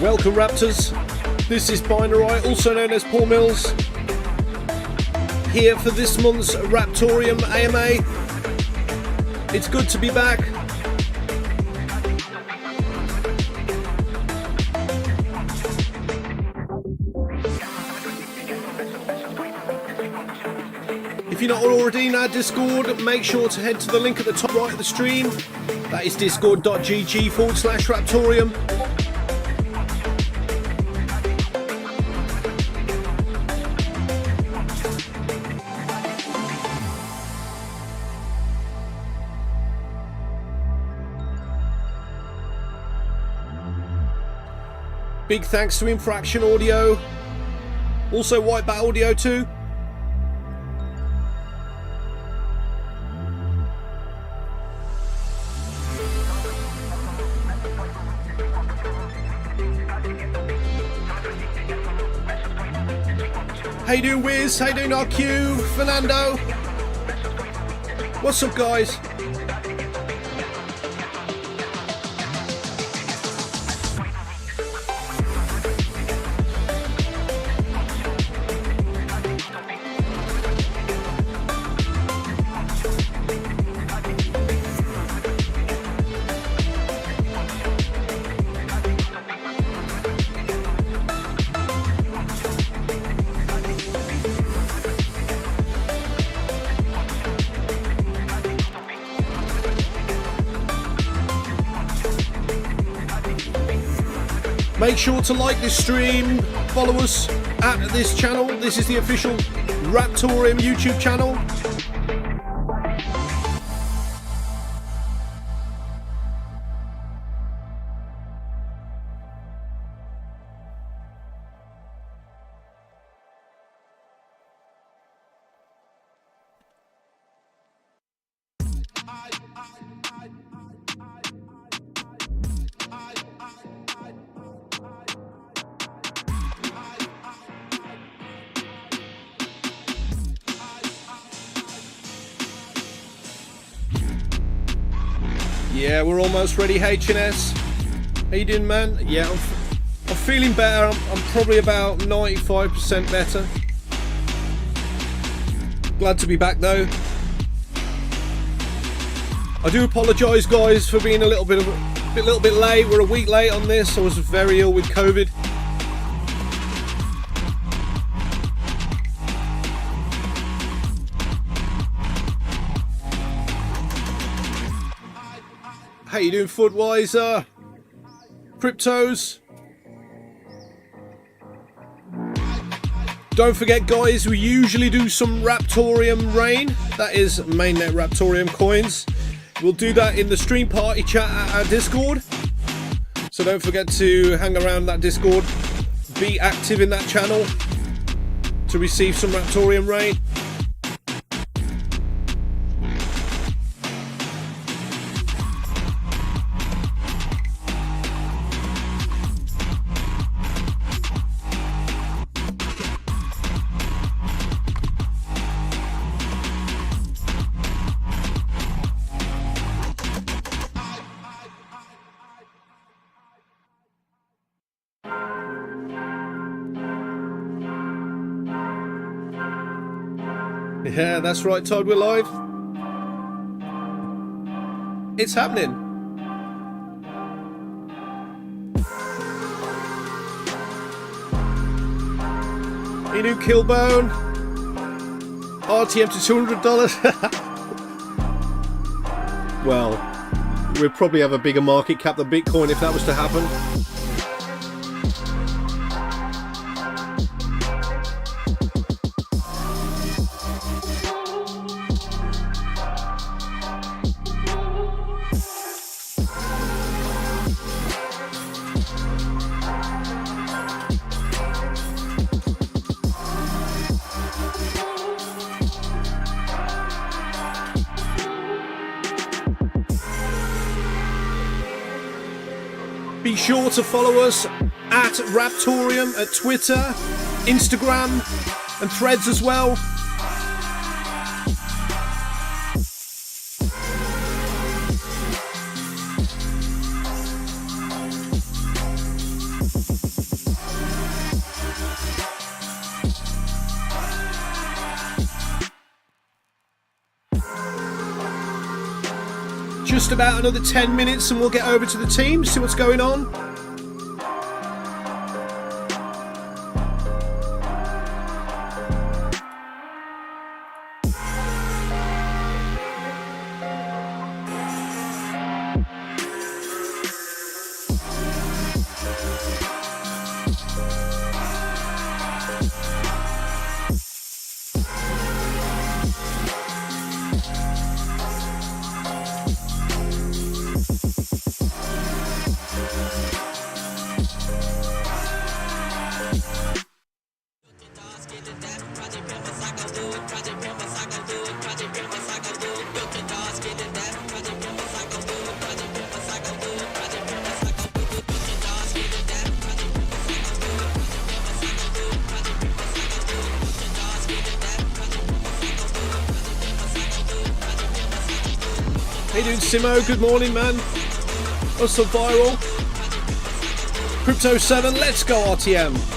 Welcome Raptors, this is Binarai, also known as Paul Mills, here for this month's Raptoreum AMA. It's good to be back. If you're not already in our Discord, make sure to head to the link at the top right of the stream. That is discord.gg/Raptoreum. Big thanks to Infraction Audio, also Whitebat Audio too. How you doing, Wiz? How you doing, RQ? Fernando? What's up, guys? Make sure to like this stream, follow us at this channel. This is the official Raptoreum YouTube channel. Yeah, we're almost ready, HNS. How you doing, man? Yeah, I'm feeling better. I'm probably about 95% better. Glad to be back though. I do apologise, guys, for being a little bit late. We're a week late on this. I was very ill with COVID. How you doing, Footwiser? Cryptos? Don't forget, guys, we usually do some Raptoreum rain. That is mainnet Raptoreum coins. We'll do that in the stream party chat at our Discord. So don't forget to hang around that Discord. Be active in that channel to receive some Raptoreum rain. Yeah, that's right, Todd, we're live. It's happening. You knew Killbone. RTM to $200. Well, we'd probably have a bigger market cap than Bitcoin if that was to happen. Be sure to follow us at Raptoreum at Twitter, Instagram and Threads as well. Just about another 10 minutes and we'll get over to the team, see what's going on. How you doing, Simo? Good morning, man. What's up, Viral? Crypto 7, let's go, RTM.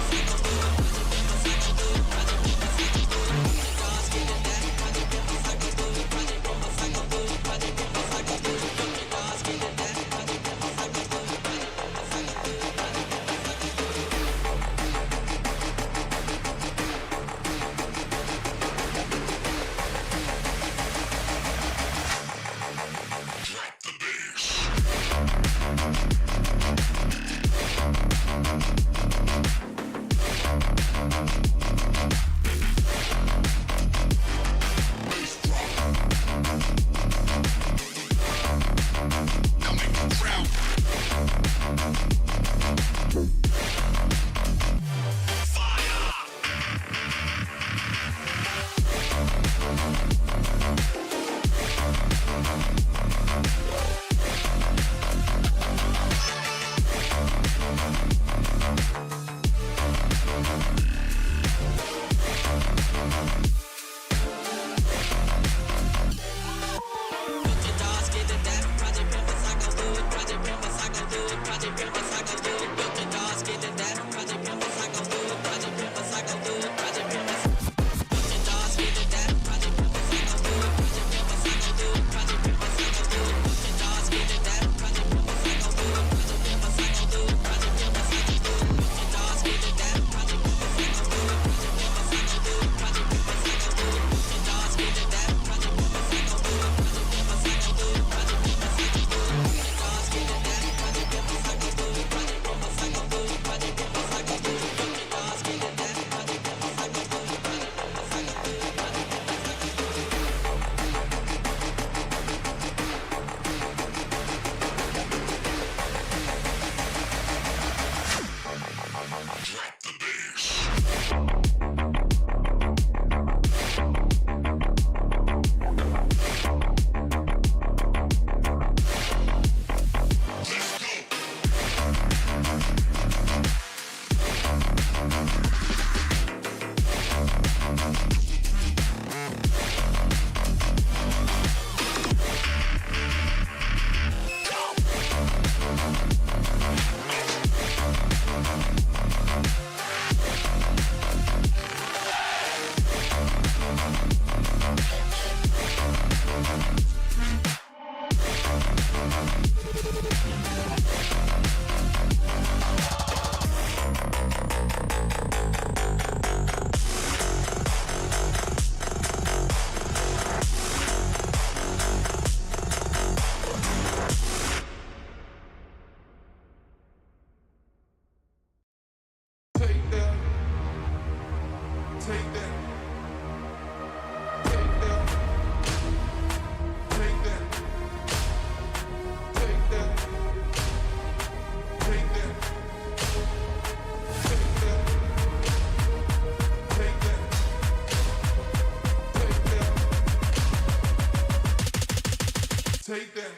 Take that.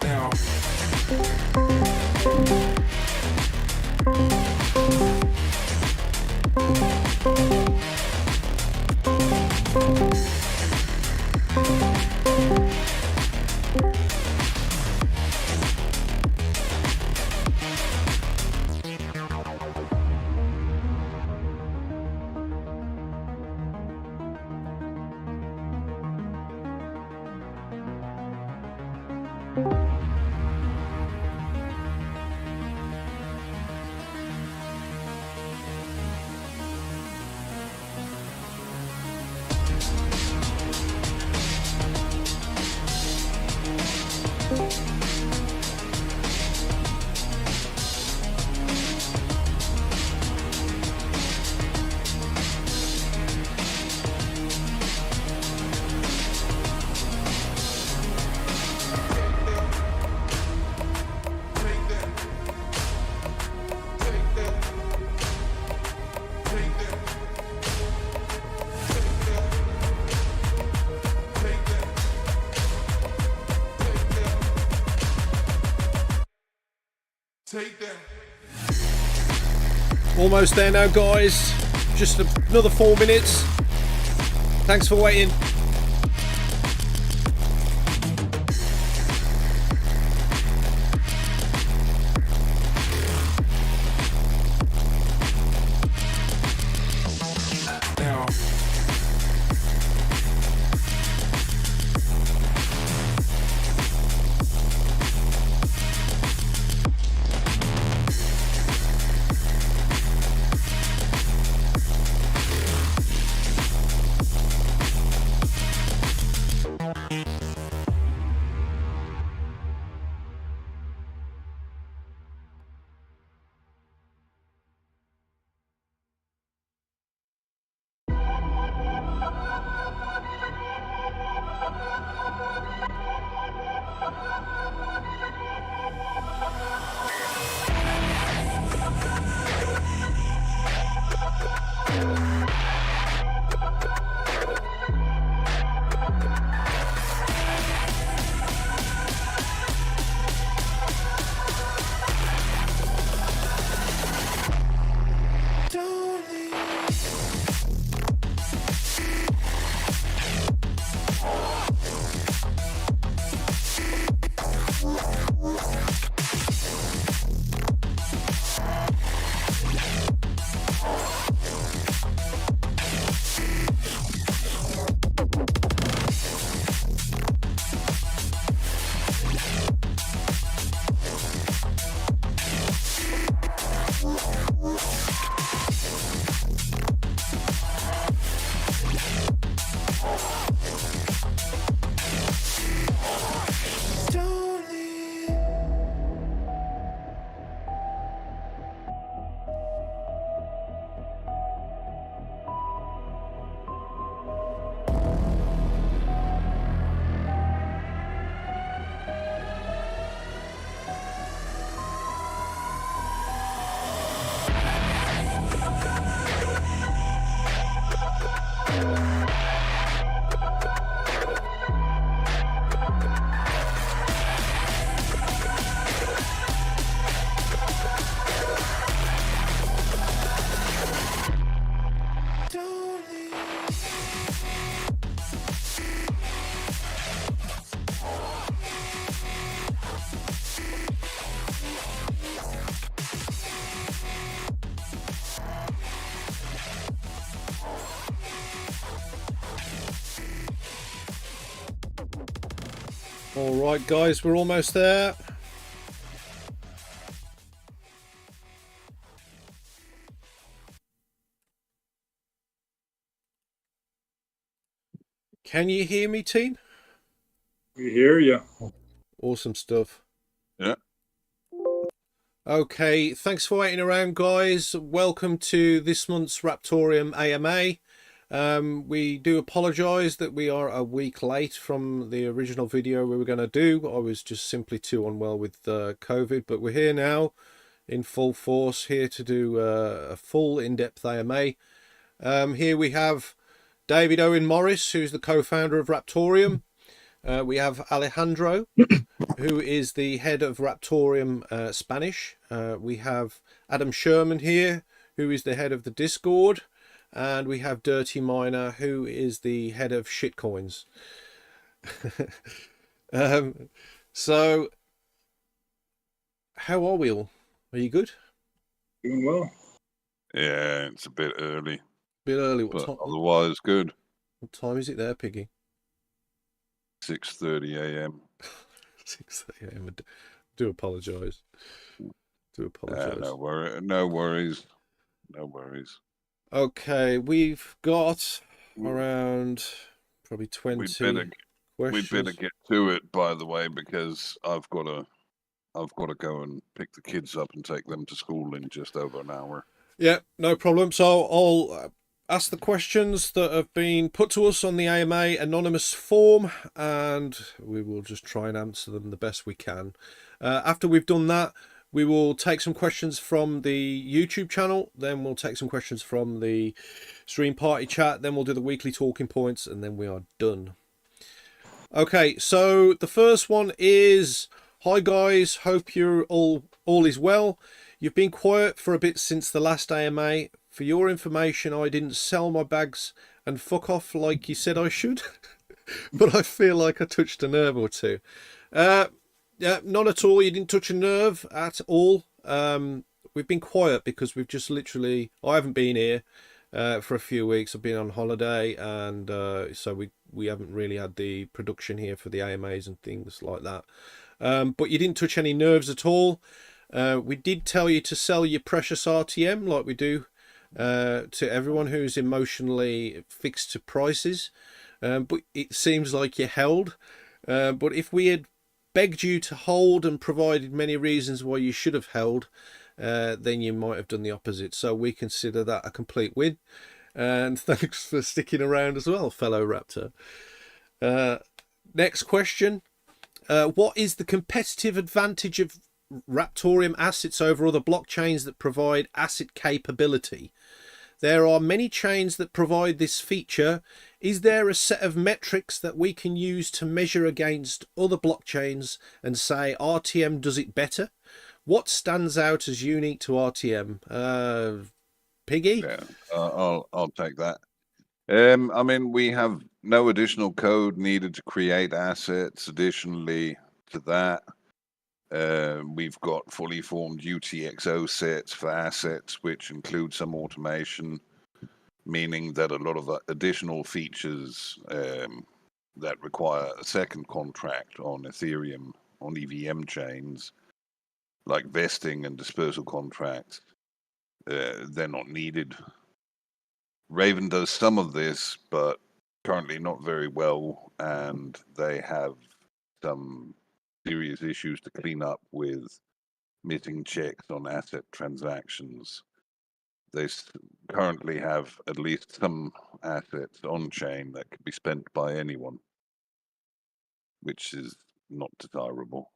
Now. Take that. Almost there now, guys. Just another 4 minutes. Thanks for waiting. Now. Alright guys, we're almost there. Can you hear me, team? We hear you. Awesome stuff. Yeah. Okay, thanks for waiting around, guys. Welcome to this month's Raptoreum AMA. We do apologise that we are a week late from the original video we were going to do. I was just simply too unwell with COVID, but we're here now in full force, here to do a full in-depth AMA. Here we have David Owen Morris, who's the co-founder of Raptoreum. We have Alejandro, who is the head of Raptoreum Spanish. We have Adam Scherman here, who is the head of the Discord. And we have Dirty Miner, who is the head of Shitcoins. So, how are we all? Are you good? Doing well. Yeah, it's a bit early, Bit early. but otherwise good. What time is it there, Piggy? 6:30 a.m. 6 a.m. Do apologise. Do apologise. No worries. No worries. Okay, we've got around probably 20 We'd questions. better get to it, by the way, because I've got to go and pick the kids up and take them to school in just over an hour. Yeah, no problem. So I'll ask the questions that have been put to us on the AMA anonymous form, and we will just try and answer them the best we can. After we've done that, we will take some questions from the YouTube channel, then we'll take some questions from the stream party chat, then we'll do the weekly talking points, and then we are done. Okay, so the first one is, hi guys, hope you're all is well. You've been quiet for a bit since the last AMA. For your information, I didn't sell my bags and fuck off like you said I should, but I feel like I touched a nerve or two. Yeah, not at all. You didn't touch a nerve at all. We've been quiet because we've just literally, I haven't been here for a few weeks. I've been on holiday, and so we haven't really had the production here for the AMAs and things like that. But you didn't touch any nerves at all. We did tell you to sell your precious RTM like we do to everyone who's emotionally fixed to prices. But it seems like you held. But if we had begged you to hold and provided many reasons why you should have held, then you might have done the opposite. So we consider that a complete win. And thanks for sticking around as well, fellow Raptor. Next question. What is the competitive advantage of Raptoreum assets over other blockchains that provide asset capability? There are many chains that provide this feature. Is there a set of metrics that we can use to measure against other blockchains and say RTM does it better? What stands out as unique to RTM? Piggy? Yeah, I'll take that. I mean, we have no additional code needed to create assets. Additionally to that, we've got fully formed UTXO sets for assets, which include some automation, meaning that a lot of additional features that require a second contract on Ethereum, on EVM chains, like vesting and dispersal contracts, they're not needed. Raven does some of this, but currently not very well, and they have some serious issues to clean up with missing checks on asset transactions. They currently have at least some assets on chain that could be spent by anyone, which is not desirable.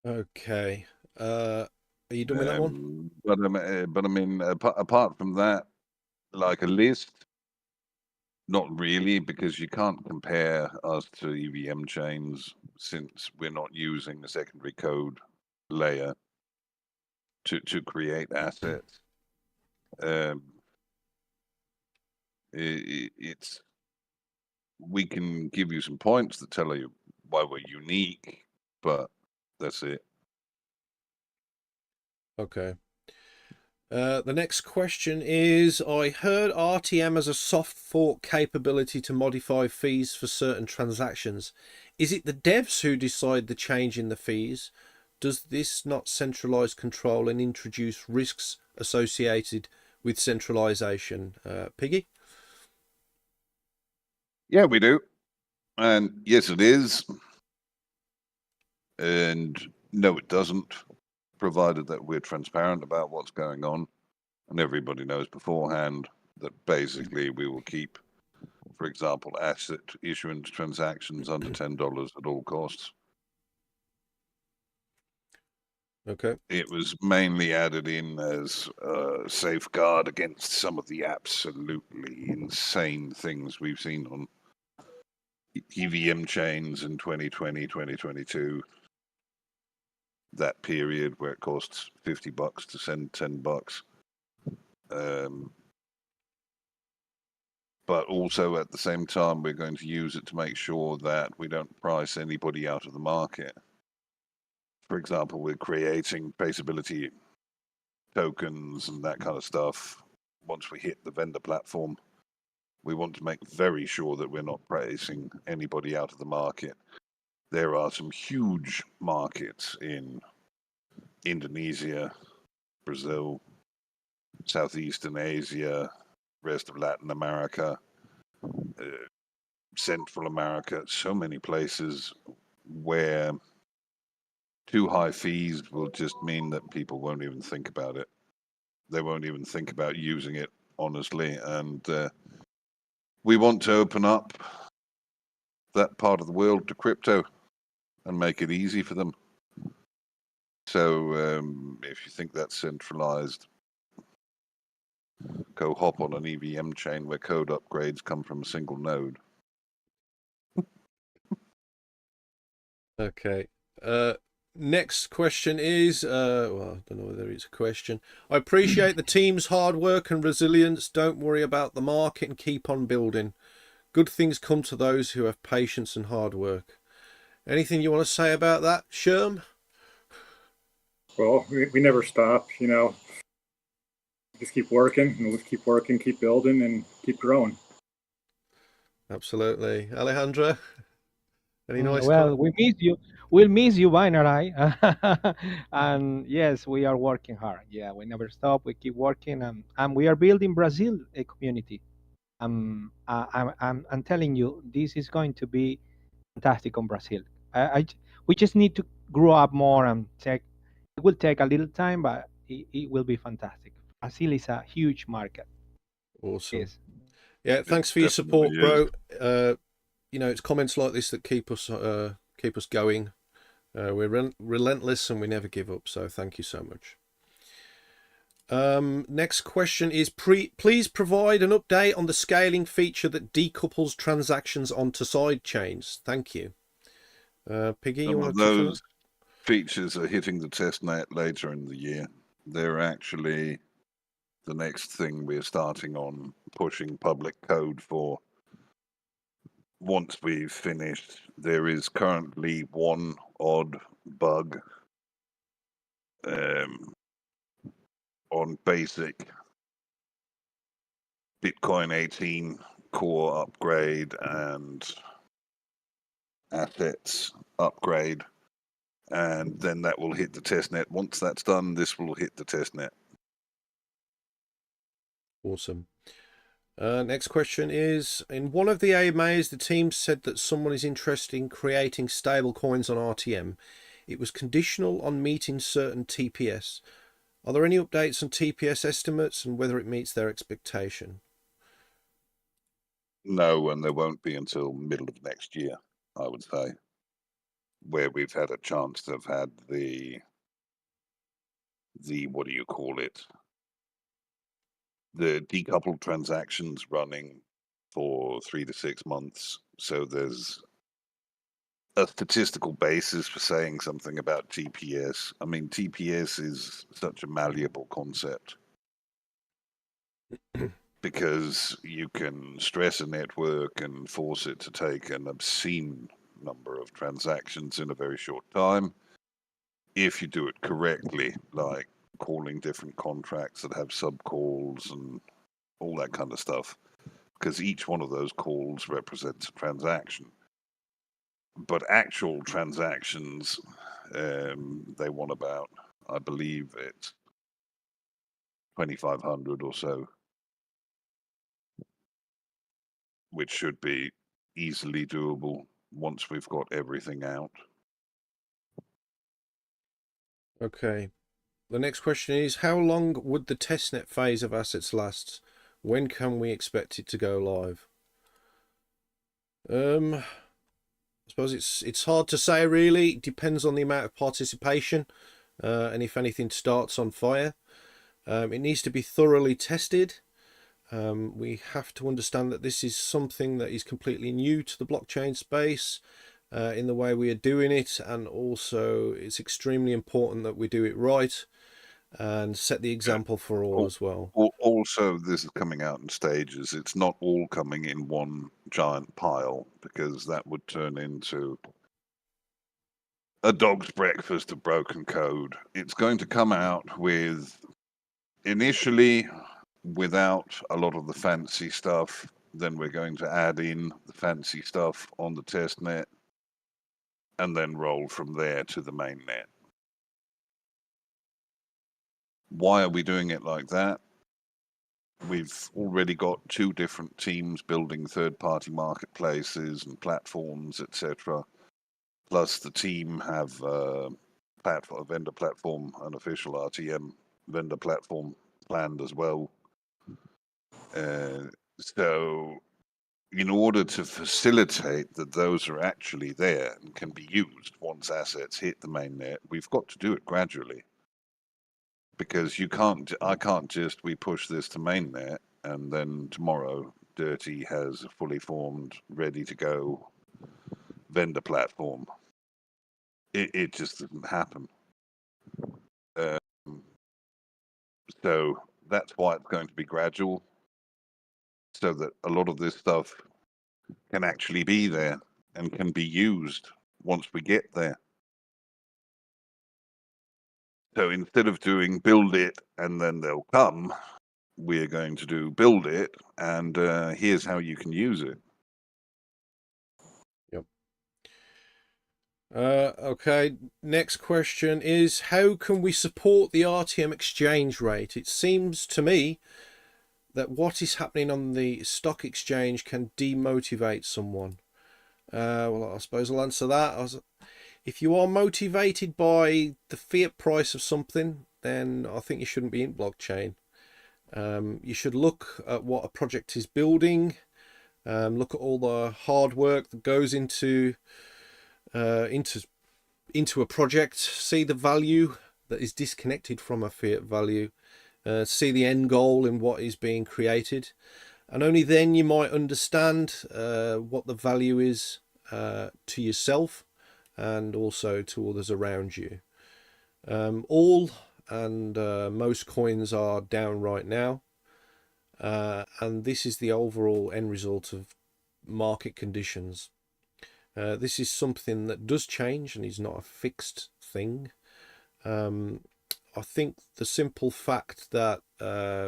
Okay. Are you done with that one? But I mean, apart from that, like a list, not really, because you can't compare us to EVM chains since we're not using a secondary code layer to create assets. It's we can give you some points that tell you why we're unique, but that's it. Okay. The next question is, I heard RTM has a soft fork capability to modify fees for certain transactions. Is it the devs who decide the change in the fees? Does this not centralize control and introduce risks associated with centralization? Piggy? Yeah, we do. And yes, it is. And no, it doesn't, provided that we're transparent about what's going on. And everybody knows beforehand that basically we will keep, for example, asset issuance transactions under $10 at all costs. Okay. It was mainly added in as a safeguard against some of the absolutely insane things we've seen on EVM chains in 2020, 2022. That period where it costs $50 to send $10. But also at the same time, we're going to use it to make sure that we don't price anybody out of the market. For example, we're creating traceability tokens and that kind of stuff. Once we hit the vendor platform, we want to make very sure that we're not pricing anybody out of the market. there are some huge markets in Indonesia, Brazil, Southeastern Asia, rest of Latin America, Central America, so many places where too high fees will just mean that people won't even think about it. They won't even think about using it honestly. And we want to open up that part of the world to crypto and make it easy for them. So if you think that's centralized, go hop on an EVM chain where code upgrades come from a single node. Okay. Next question is, well, I don't know whether it's a question. I appreciate the team's hard work and resilience. Don't worry about the market and keep on building. Good things come to those who have patience and hard work. Anything you want to say about that, Scherm? Well, we never stop, you know. Just keep working, and let's keep working, keep building, and keep growing. Absolutely. Alejandro? Any nice Well, comment? we miss you. We'll miss you, Binarai. And yes, we are working hard. Yeah, we never stop. We keep working, and we are building Brazil a community. I'm telling you, this is going to be fantastic on Brazil. We just need to grow up more and take. It will take a little time, but it will be fantastic. Brazil is a huge market. Awesome. Yes. Yeah, thanks for your Definitely support, is. bro. You know, it's comments like this that keep us going. We're relentless and we never give up. So thank you so much. Next question is: please provide an update on the scaling feature that decouples transactions onto side chains. Thank you. Piggy, you Some want of to touch on those features are hitting the testnet later in the year. They're actually the next thing we're starting on pushing public code for. Once we've finished, there is currently one odd bug on basic Bitcoin 18 core upgrade and assets upgrade, and then that will hit the testnet. Once that's done, this will hit the testnet. Awesome. Next question is: in one of the AMAs, the team said that someone is interested in creating stable coins on RTM. It was conditional on meeting certain TPS. Are there any updates on TPS estimates and whether it meets their expectation? No, and there won't be until middle of next year, I would say, where we've had a chance to have had the what do you call it? The decoupled transactions running for 3 to 6 months. So there's a statistical basis for saying something about TPS. I mean, TPS is such a malleable concept because you can stress a network and force it to take an obscene number of transactions in a very short time if you do it correctly, like calling different contracts that have subcalls and all that kind of stuff, because each one of those calls represents a transaction. But actual transactions, they want about, I believe it's 2,500 or so, which should be easily doable once we've got everything out. Okay. The next question is: how long would the testnet phase of assets last? When can we expect it to go live? I suppose it's hard to say really. It depends on the amount of participation and if anything starts on fire. It needs to be thoroughly tested. We have to understand that this is something that is completely new to the blockchain space in the way we are doing it, and also it's extremely important that we do it right and set the example for all as well. Also, this is coming out in stages. It's not all coming in one giant pile, because that would turn into a dog's breakfast of broken code. It's going to come out with, initially, without a lot of the fancy stuff. Then we're going to add in the fancy stuff on the testnet. and then roll from there to the mainnet. Why are we doing it like that? We've already got 2 different teams building third-party marketplaces and platforms, etc. Plus, the team have vendor platform, an official RTM vendor platform planned as well. So, in order to facilitate that those are actually there and can be used once assets hit the mainnet, we've got to do it gradually. Because I can't just, we push this to mainnet and then tomorrow Dirty has a fully formed, ready to go vendor platform. It just doesn't happen. So that's why it's going to be gradual, so that a lot of this stuff can actually be there and can be used once we get there. So instead of doing build it and then they'll come, we're going to do build it and here's how you can use it. Yep. Okay, next question is, how can we support the RTM exchange rate? It seems to me that what is happening on the stock exchange can demotivate someone. Well, I suppose I'll answer that. If you are motivated by the fiat price of something, then I think you shouldn't be in blockchain. You should look at what a project is building, look at all the hard work that goes into a project, see the value that is disconnected from a fiat value, see the end goal in what is being created, and only then you might understand what the value is to yourself and also to others around you. All and most coins are down right now, and this is the overall end result of market conditions. This is something that does change and is not a fixed thing. I think the simple fact that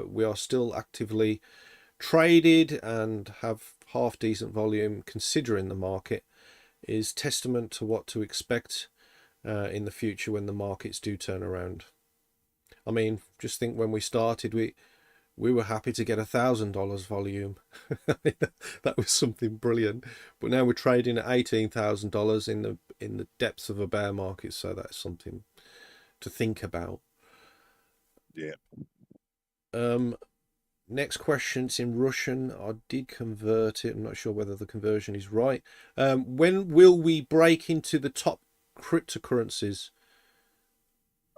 we are still actively traded and have half decent volume considering the market is testament to what to expect in the future when the markets do turn around. I mean, just think when we started, we were happy to get $1,000 volume. That was something brilliant. But now we're trading at $18,000 in the depths of a bear market, so that's something to think about. Yeah. Next question, it's in Russian. I did convert it. I'm not sure whether the conversion is right. When will we break into the top cryptocurrencies?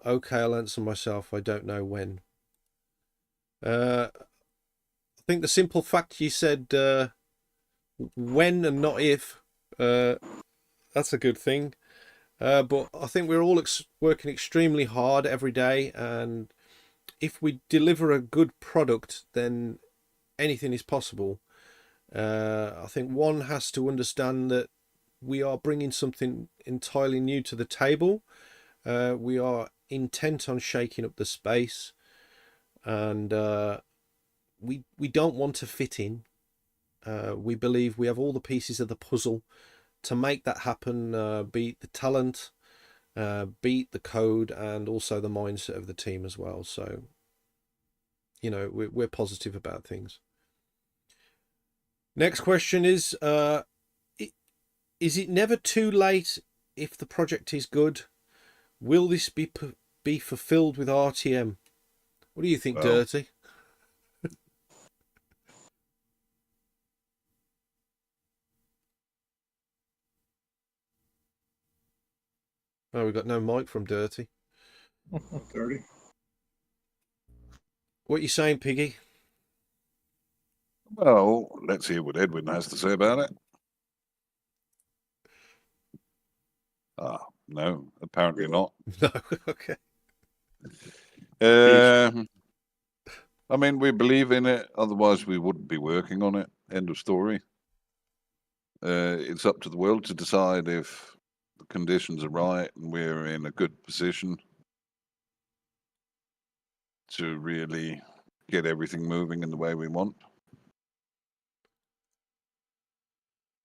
Okay, I'll answer myself. I don't know when. I think the simple fact you said when and not if, that's a good thing. But I think we're all working extremely hard every day, and if we deliver a good product, then anything is possible. I think one has to understand that we are bringing something entirely new to the table. We are intent on shaking up the space, and we don't want to fit in. We believe we have all the pieces of the puzzle to make that happen, be it the talent, be it the code, and also the mindset of the team as well. So, you know, we're positive about things. Next question is it never too late if the project is good? Will this be fulfilled with RTM? What do you think, Dirty? Oh, we've got no mic from Dirty. Dirty. What are you saying, Piggy? Well, let's hear what Edwin has to say about it. No, apparently not. No, okay. I mean, we believe in it, otherwise we wouldn't be working on it. End of story. It's up to the world to decide if the conditions are right and we're in a good position to really get everything moving in the way we want.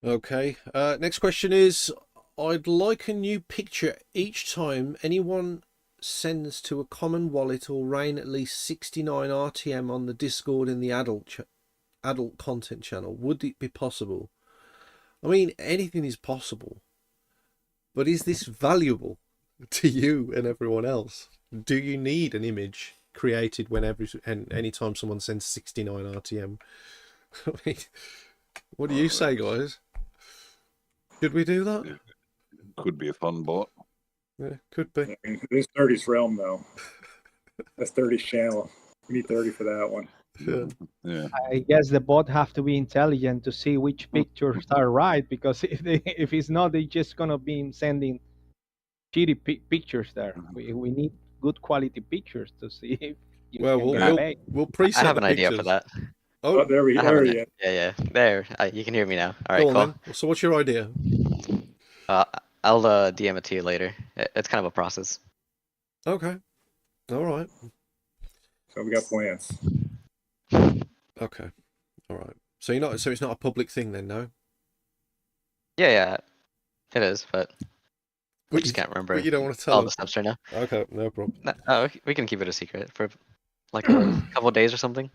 Okay. Next question is, I'd like a new picture each time anyone sends to a common wallet or rain at least 69 RTM on the Discord in the adult content channel. Would it be possible? I mean, anything is possible. But is this valuable to you and everyone else? Do you need an image created anytime someone sends 69 RTM? I mean, what do you say, guys? Should we do that? Could be a fun bot. Yeah, could be. I mean, it is 30's realm, though. That's 30's channel. We need 30 for that one. Yeah. I guess the bot have to be intelligent to see which pictures are right, because if it's not, they're just gonna be sending shitty pictures there. We need good quality pictures to see if you Well, can get we'll paid. preset I have the an idea for pictures. that. Oh, there we I have are. an, yeah. There, you can hear me now. All right, Go on cool. then. So what's your idea? I'll DM it to you later. It's kind of a process. Okay. All right. So we got plans. Okay. All right. So you're not. So it's not a public thing then, no? Yeah, it is, but I But just can't remember But you don't want to tell all them. the steps right now. Okay, no problem. No, we can keep it a secret for like a couple of days or something.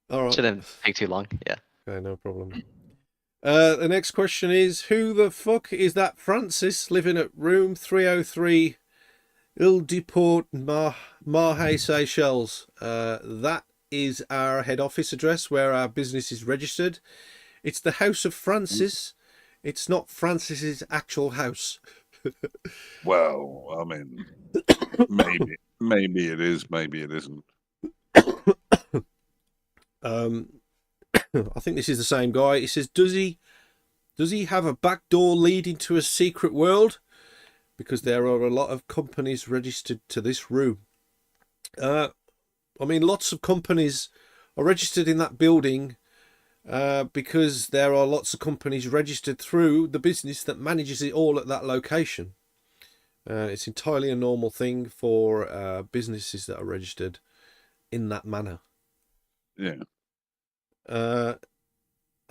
All right. Shouldn't take too long. Yeah. Okay, no problem. The next question is, who the fuck is that Francis living at room 303 Ile de Port Marhe, Seychelles? That is our head office address where our business is registered. It's the house of Francis. It's not Francis's actual house. Well, I mean, maybe it is, maybe it isn't. I think this is the same guy. He says, does he have a back door leading to a secret world? Because there are a lot of companies registered to this room. I mean, lots of companies are registered in that building because there are lots of companies registered through the business that manages it all at that location. It's entirely a normal thing for businesses that are registered in that manner. Yeah. I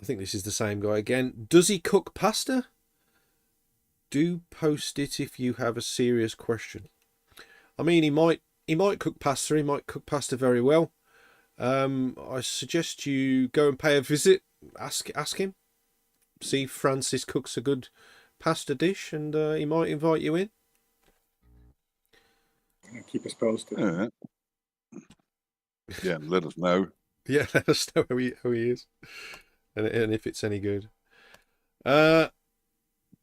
think this is the same guy again. Does he cook pasta? Do post it if you have a serious question. I mean, he might cook pasta. He might cook pasta very well. I suggest you go and pay a visit. Ask him. See if Francis cooks a good pasta dish, and he might invite you in. Keep us posted. Yeah. Yeah, let us know. Yeah, let us know who he is, and if it's any good.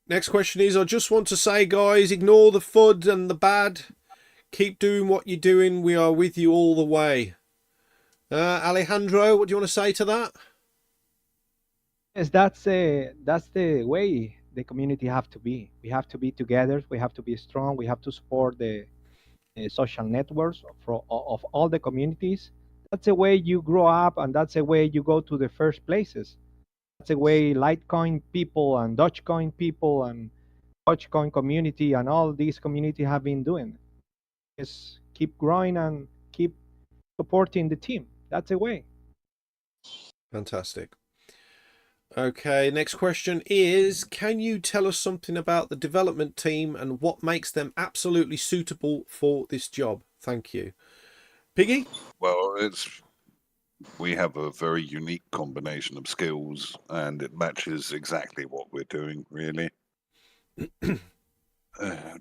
Next question is, I just want to say, guys, ignore the FUD and the bad. Keep doing what you're doing. We are with you all the way. Alejandro, what do you want to say to that? Yes, that's the way the community have to be. We have to be together. We have to be strong. We have to support the social networks of all the communities. That's the way you grow up, and that's the way you go to the first places. That's the way Litecoin people and Dogecoin people and Dogecoin community and all these community have been doing. Just keep growing and keep supporting the team. That's the way. Fantastic. Okay, next question is, can you tell us something about the development team and what makes them absolutely suitable for this job? Thank you. Piggy? Well, we have a very unique combination of skills, and it matches exactly what we're doing, really.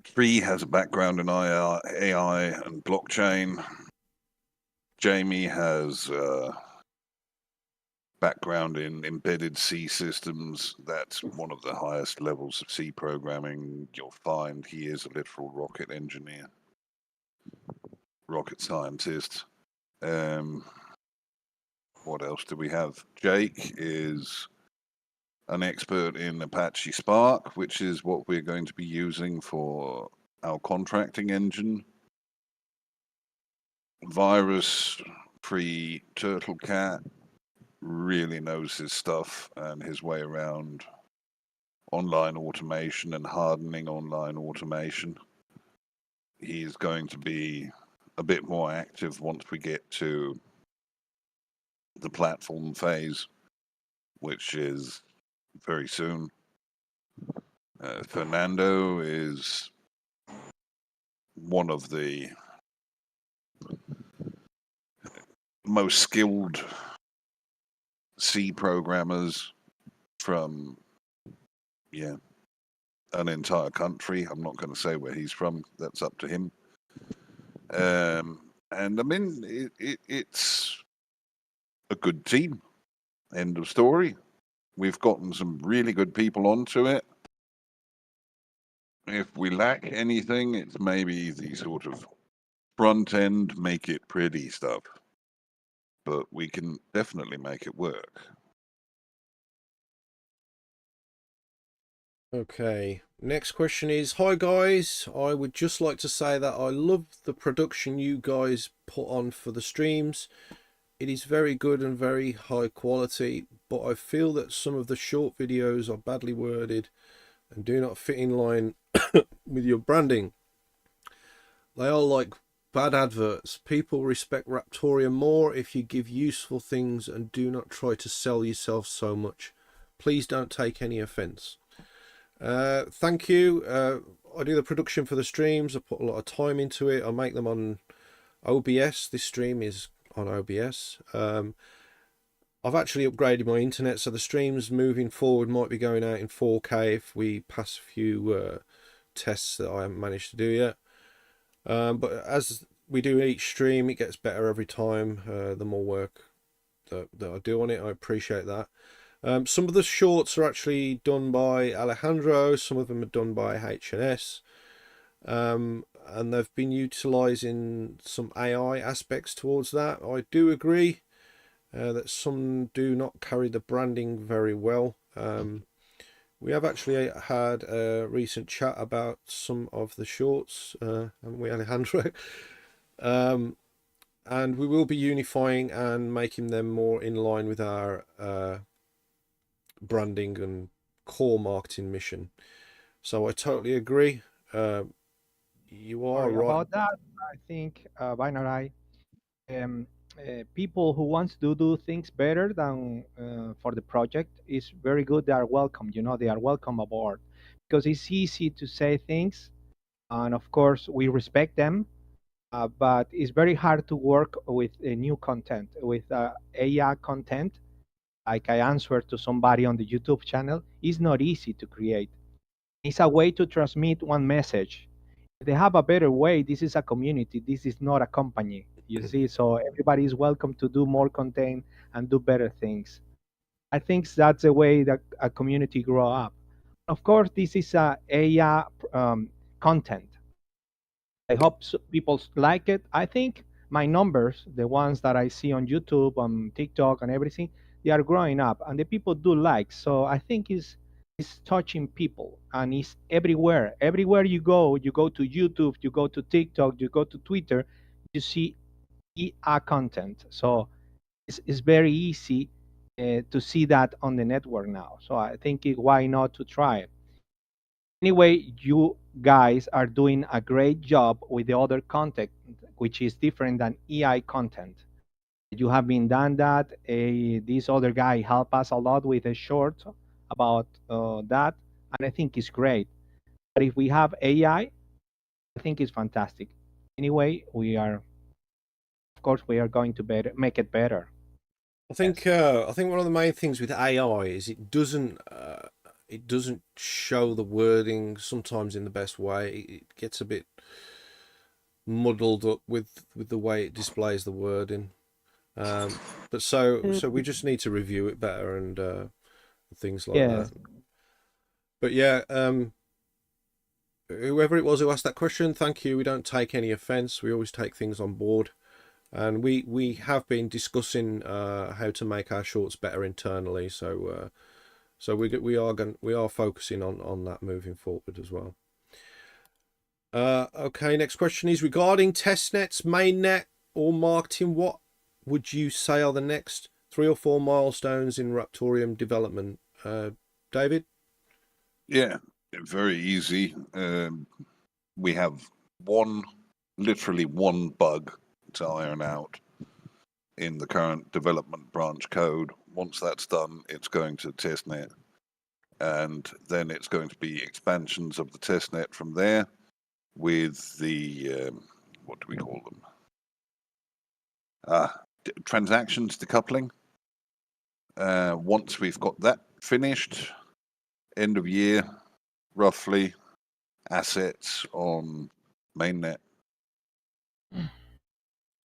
Tree has a background in AI and blockchain. Jamie has background in embedded C systems. That's one of the highest levels of C programming you'll find. He is a literal rocket engineer, rocket scientist. What else do we have? Jake is an expert in Apache Spark, which is what we're going to be using for our contracting engine. Virus-free Turtle Cat really knows his stuff and his way around online automation and hardening online automation. He's going to be a bit more active once we get to the platform phase, which is very soon. Fernando is one of the most skilled C programmers from, yeah, an entire country. I'm not going to say where he's from. That's up to him. And I mean, it's a good team. End of story. We've gotten some really good people onto it. If we lack anything, it's maybe the sort of front end, make it pretty stuff. But we can definitely make it work. Okay, next question is, hi guys, I would just like to say that I love the production you guys put on for the streams. It is very good and very high quality, but I feel that some of the short videos are badly worded and do not fit in line with your branding. They are like bad adverts. People respect Raptoreum more if you give useful things and do not try to sell yourself so much. Please don't take any offense. Thank you. I do the production for the streams. I put a lot of time into it. I make them on OBS. This stream is on OBS. I've actually upgraded my internet, so the streams moving forward might be going out in 4K if we pass a few tests that I haven't managed to do yet. But as we do each stream, it gets better every time. The more work that I do on it, I appreciate that. Some of the shorts are actually done by Alejandro, some of them are done by HNS, and they've been utilising some AI aspects towards that. I do agree that some do not carry the branding very well. We have actually had a recent chat about some of the shorts, haven't we, Alejandro? And we will be unifying and making them more in line with our branding and core marketing mission. So I totally agree. You are Sorry right about that. I think Binarai, people who wants to do things better than for the project is very good. They are welcome. You know, they are welcome aboard because it's easy to say things, and of course we respect them. But it's very hard to work with new content, with AI content. Like I answered to somebody on the YouTube channel, it's not easy to create. It's a way to transmit one message. If they have a better way, this is a community. This is not a company. You see, so everybody is welcome to do more content and do better things. I think that's the way that a community grow up. Of course, this is a AI content. I hope people like it. I think my numbers, the ones that I see on YouTube, on TikTok, and everything, they are growing up, and the people do like. So I think it's touching people, and it's everywhere. Everywhere you go to YouTube, you go to TikTok, you go to Twitter, you see EA content. So it's very easy to see that on the network now. So I think why not to try it? Anyway, you guys are doing a great job with the other content, which is different than EI content. You have been done that. This other guy helped us a lot with a short about that, and I think it's great. But if we have AI, I think it's fantastic. Anyway, of course, we are going to make it better. I think one of the main things with AI is it doesn't show the wording sometimes in the best way. It gets a bit muddled up with the way it displays the wording. But so we just need to review it better and things like that. But yeah, whoever it was who asked that question, thank you. We don't take any offense. We always take things on board. And we have been discussing how to make our shorts better internally. So we are focusing on that moving forward as well. Okay, next question is regarding testnets, mainnet, or marketing. What would you say are the next 3 or 4 milestones in Raptoreum development? David? Yeah, very easy. We have literally one bug to iron out in the current development branch code. Once that's done, it's going to testnet. and then it's going to be expansions of the testnet from there with the what do we call them? Transactions decoupling. Once we've got that finished, end of year, roughly, assets on mainnet.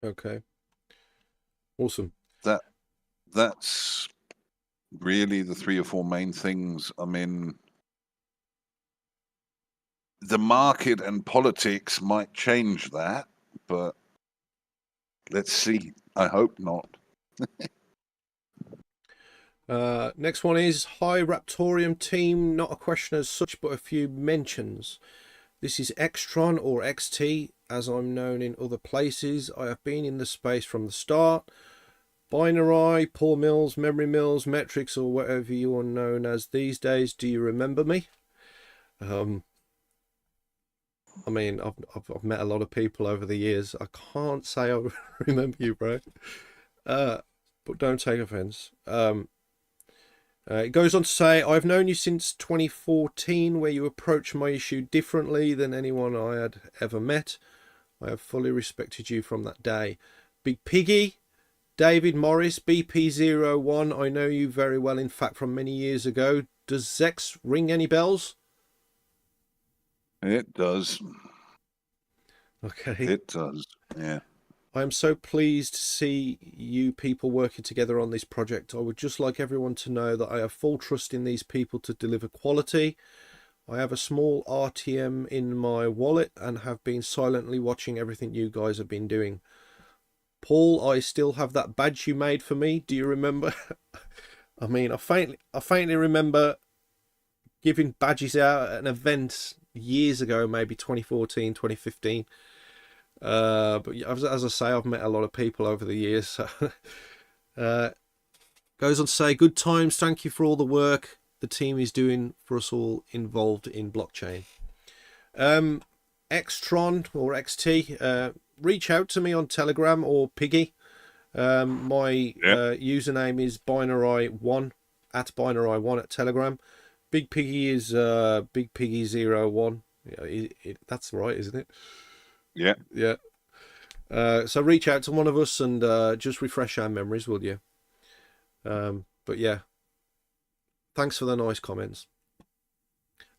Okay. Awesome. That's really the 3 or 4 main things. I mean, the market and politics might change that, but let's see. I hope not. Next one is, hi Raptoreum team, not a question as such, but a few mentions. This is Xtron or XT, as I'm known in other places. I have been in the space from the start. Binarai, Paul Mills, Memory Mills, Metrics, or whatever you are known as these days. Do you remember me? I mean, I've met a lot of people over the years. I can't say I remember you, bro. But don't take offense. It goes on to say, I've known you since 2014, where you approached my issue differently than anyone I had ever met. I have fully respected you from that day. BigPiggy, David Morris, BP01, I know you very well, in fact, from many years ago. Does Zex ring any bells? It does. Okay. It does, yeah. I am so pleased to see you people working together on this project. I would just like everyone to know that I have full trust in these people to deliver quality. I have a small RTM in my wallet and have been silently watching everything you guys have been doing. Paul, I still have that badge you made for me. Do you remember? I mean, I faintly remember giving badges out at an event years ago, maybe 2014, 2015. But as I say, I've met a lot of people over the years. So, goes on to say, good times. Thank you for all the work the team is doing for us all involved in blockchain. Xtron or XT, reach out to me on Telegram or Piggy. My username is Binarai1 at Binarai1 at Telegram. BigPiggy is BigPiggy01. That's right, isn't it? Yeah. Yeah. So reach out to one of us and just refresh our memories, will you? But yeah, thanks for the nice comments.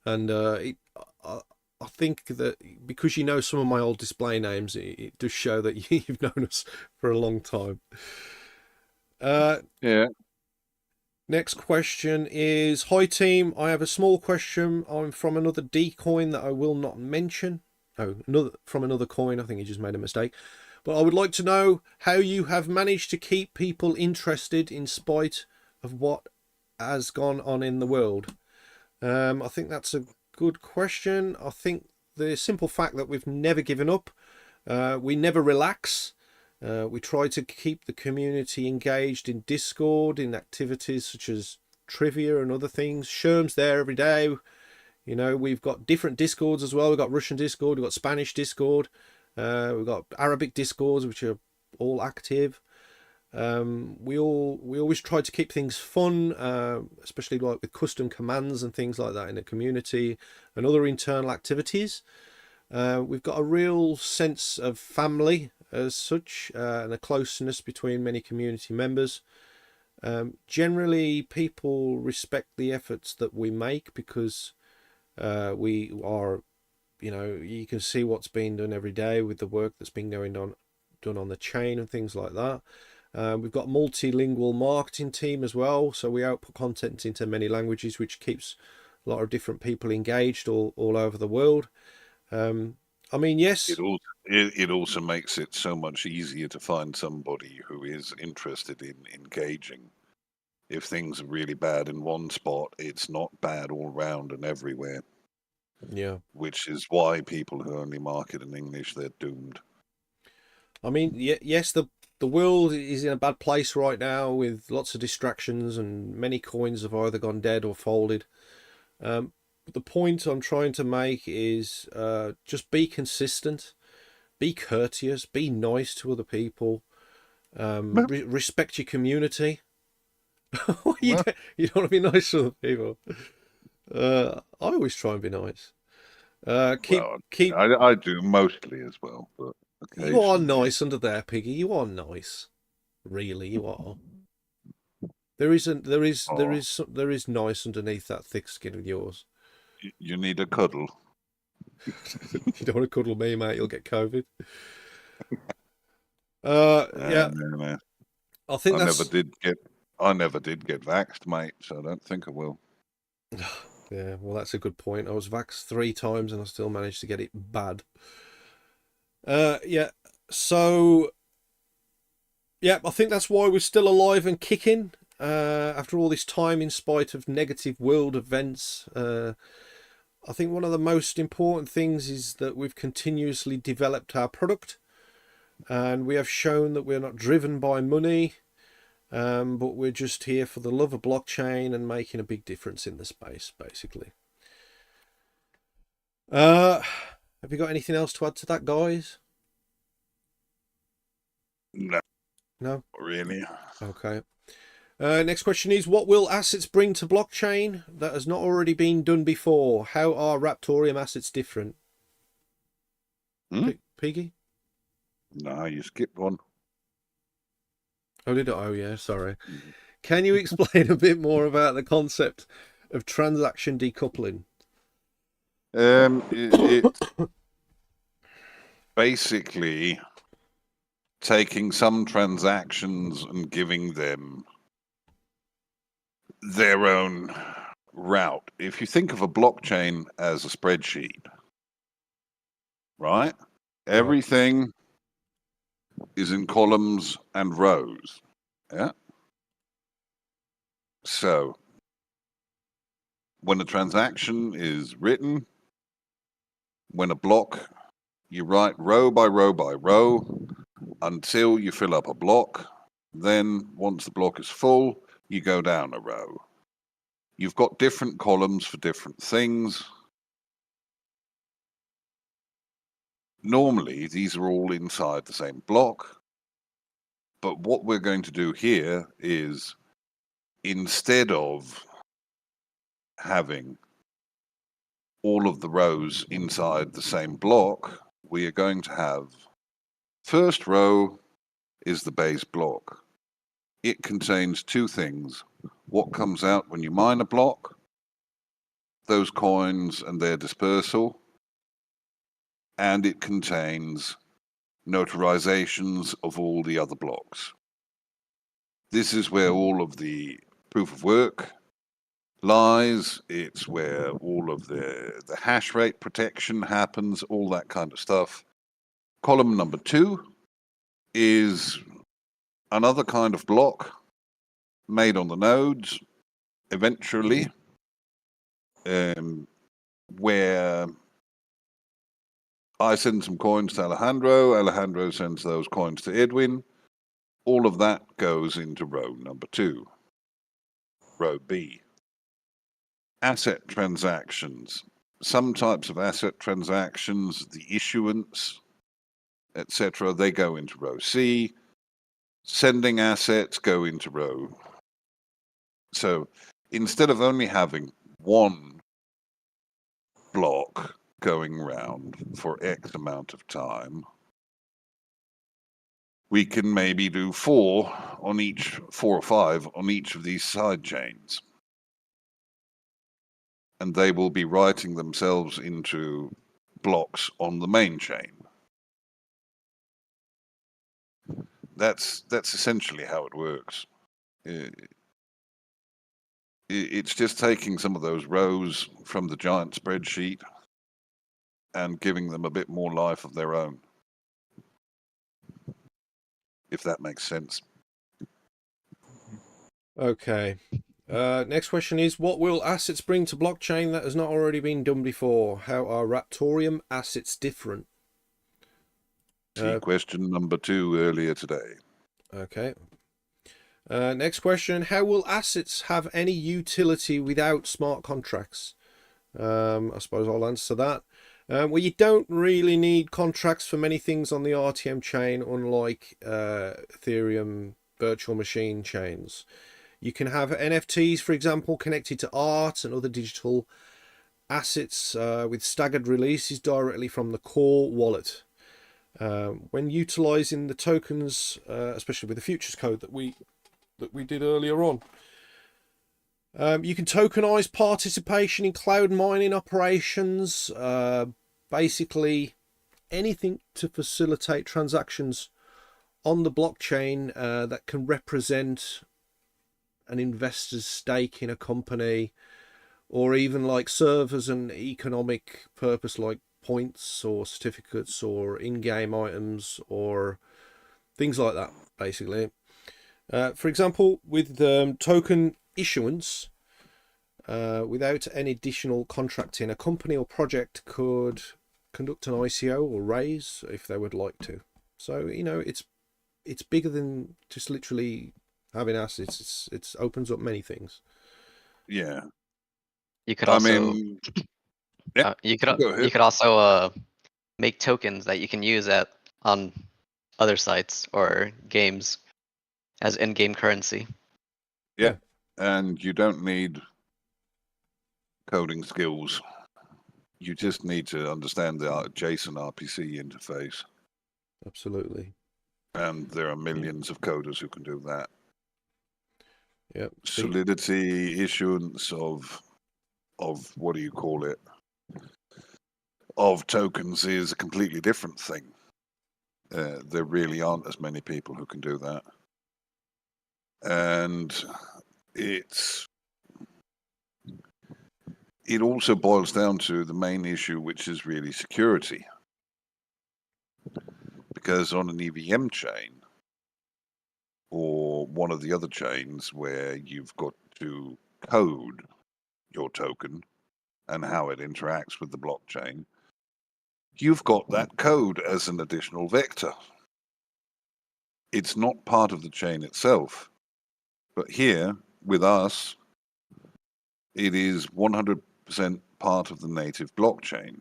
And I think that because you know some of my old display names, it does show that you've known us for a long time. Yeah. Next question is, hi team, I have a small question. I'm from another D coin that I will not mention. Oh, from another coin. I think he just made a mistake. But I would like to know how you have managed to keep people interested in spite of what has gone on in the world. I think that's a good question. I think the simple fact that we've never given up, we never relax. We try to keep the community engaged in Discord, in activities such as trivia and other things. Scherm's there every day. You know, we've got different Discords as well. We've got Russian Discord, we've got Spanish Discord, we've got Arabic Discords, which are all active. We always try to keep things fun, especially like with custom commands and things like that in the community and other internal activities. We've got a real sense of family as such, and a closeness between many community members. Generally, people respect the efforts that we make because we are, you know, you can see what's being done every day with the work that's been done on the chain and things like that. We've got a multilingual marketing team as well, so we output content into many languages, which keeps a lot of different people engaged all over the world. I mean, yes. It also makes it so much easier to find somebody who is interested in engaging. If things are really bad in one spot, it's not bad all round and everywhere. Yeah. Which is why people who only market in English, they're doomed. I mean, yes, the world is in a bad place right now with lots of distractions and many coins have either gone dead or folded. But the point I'm trying to make is just be consistent, be courteous, be nice to other people, respect your community. You don't want to be nice to other people. I always try and be nice. Well, Keep. I do mostly as well, but You are occasionally. nice under there, Piggy. You are nice. Really, you are. There isn't. Oh, There is nice underneath that thick skin of yours. you need a cuddle. You don't want to cuddle me, mate. You'll get COVID. Yeah. No. I think I never that's. did get. I never did get vaxxed, mate. So I don't think I will. Yeah. Well, that's a good point. I was vaxxed 3 times and I still managed to get it bad. Yeah. So. Yeah, I think that's why we're still alive and kicking after all this time, in spite of negative world events. I think one of the most important things is that we've continuously developed our product, and we have shown that we're not driven by money, but we're just here for the love of blockchain and making a big difference in the space, basically. Have you got anything else to add to that, guys? No, No? not really. Okay. Next question is, what will assets bring to blockchain that has not already been done before? How are Raptoreum assets different? Piggy? No, you skipped one. Oh, did it? Oh, yeah, sorry. Can you explain a bit more about the concept of transaction decoupling? It's basically taking some transactions and giving them their own route. If you think of a blockchain as a spreadsheet, right? Everything is in columns and rows. Yeah. So when a transaction is written, when a block, you write row by row by row until you fill up a block. Then once the block is full, you go down a row. You've got different columns for different things. Normally, these are all inside the same block. But what we're going to do here is, instead of having all of the rows inside the same block, we are going to have first row is the base block. It contains 2 things. What comes out when you mine a block, those coins and their dispersal, and it contains notarizations of all the other blocks. This is where all of the proof of work lies. It's where all of the hash rate protection happens, all that kind of stuff. Column number 2 is another kind of block made on the nodes eventually, where I send some coins to Alejandro sends those coins to Edwin. All of that goes into row number 2, row B. Asset transactions. Some types of asset transactions, the issuance, etc., they go into row C. Sending assets go into row. So instead of only having one block going round for X amount of time, we can maybe do 4 or 5 on each of these side chains. And they will be writing themselves into blocks on the main chain. That's essentially how it works. It's just taking some of those rows from the giant spreadsheet and giving them a bit more life of their own, if that makes sense. Okay. Next question is, what will assets bring to blockchain that has not already been done before? How are Raptoreum assets different? See question number 2 earlier today. Okay. Next question, how will assets have any utility without smart contracts? I suppose I'll answer that. Well, you don't really need contracts for many things on the RTM chain, unlike Ethereum virtual machine chains. You can have NFTs, for example, connected to art and other digital assets with staggered releases directly from the core wallet. When utilizing the tokens, especially with the futures code that we did earlier on, you can tokenize participation in cloud mining operations, basically anything to facilitate transactions on the blockchain that can represent an investor's stake in a company, or even like serve as an economic purpose like points or certificates or in-game items or things like that, basically. For example, with token issuance, without any additional contracting, a company or project could conduct an ICO or raise if they would like to. So, you know, it's bigger than just literally having assets. It opens up many things. Yeah. You could I also mean, yeah, you go ahead. could also make tokens that you can use on other sites or games as in-game currency. Yeah. And you don't need coding skills. You just need to understand the JSON RPC interface. Absolutely. And there are millions of coders who can do that. Yep. Solidity issuance of what do you call it? Of tokens is a completely different thing. There really aren't as many people who can do that. And it also boils down to the main issue, which is really security. Because on an EVM chain, or one of the other chains where you've got to code your token and how it interacts with the blockchain, you've got that code as an additional vector. It's not part of the chain itself. But here, with us, it is 100% part of the native blockchain,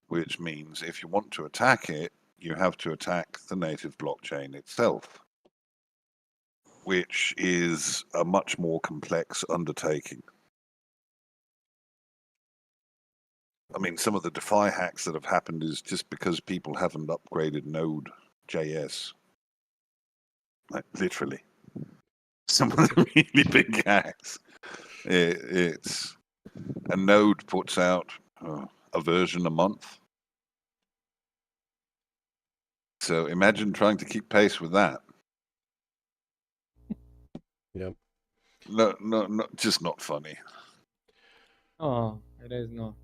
which means if you want to attack it, you have to attack the native blockchain itself, which is a much more complex undertaking. I mean, some of the DeFi hacks that have happened is just because people haven't upgraded Node.js. Like, literally. Some of the really big hacks. It's a Node puts out a version a month. So imagine trying to keep pace with that. Yep. No, just not funny. Oh, it is not.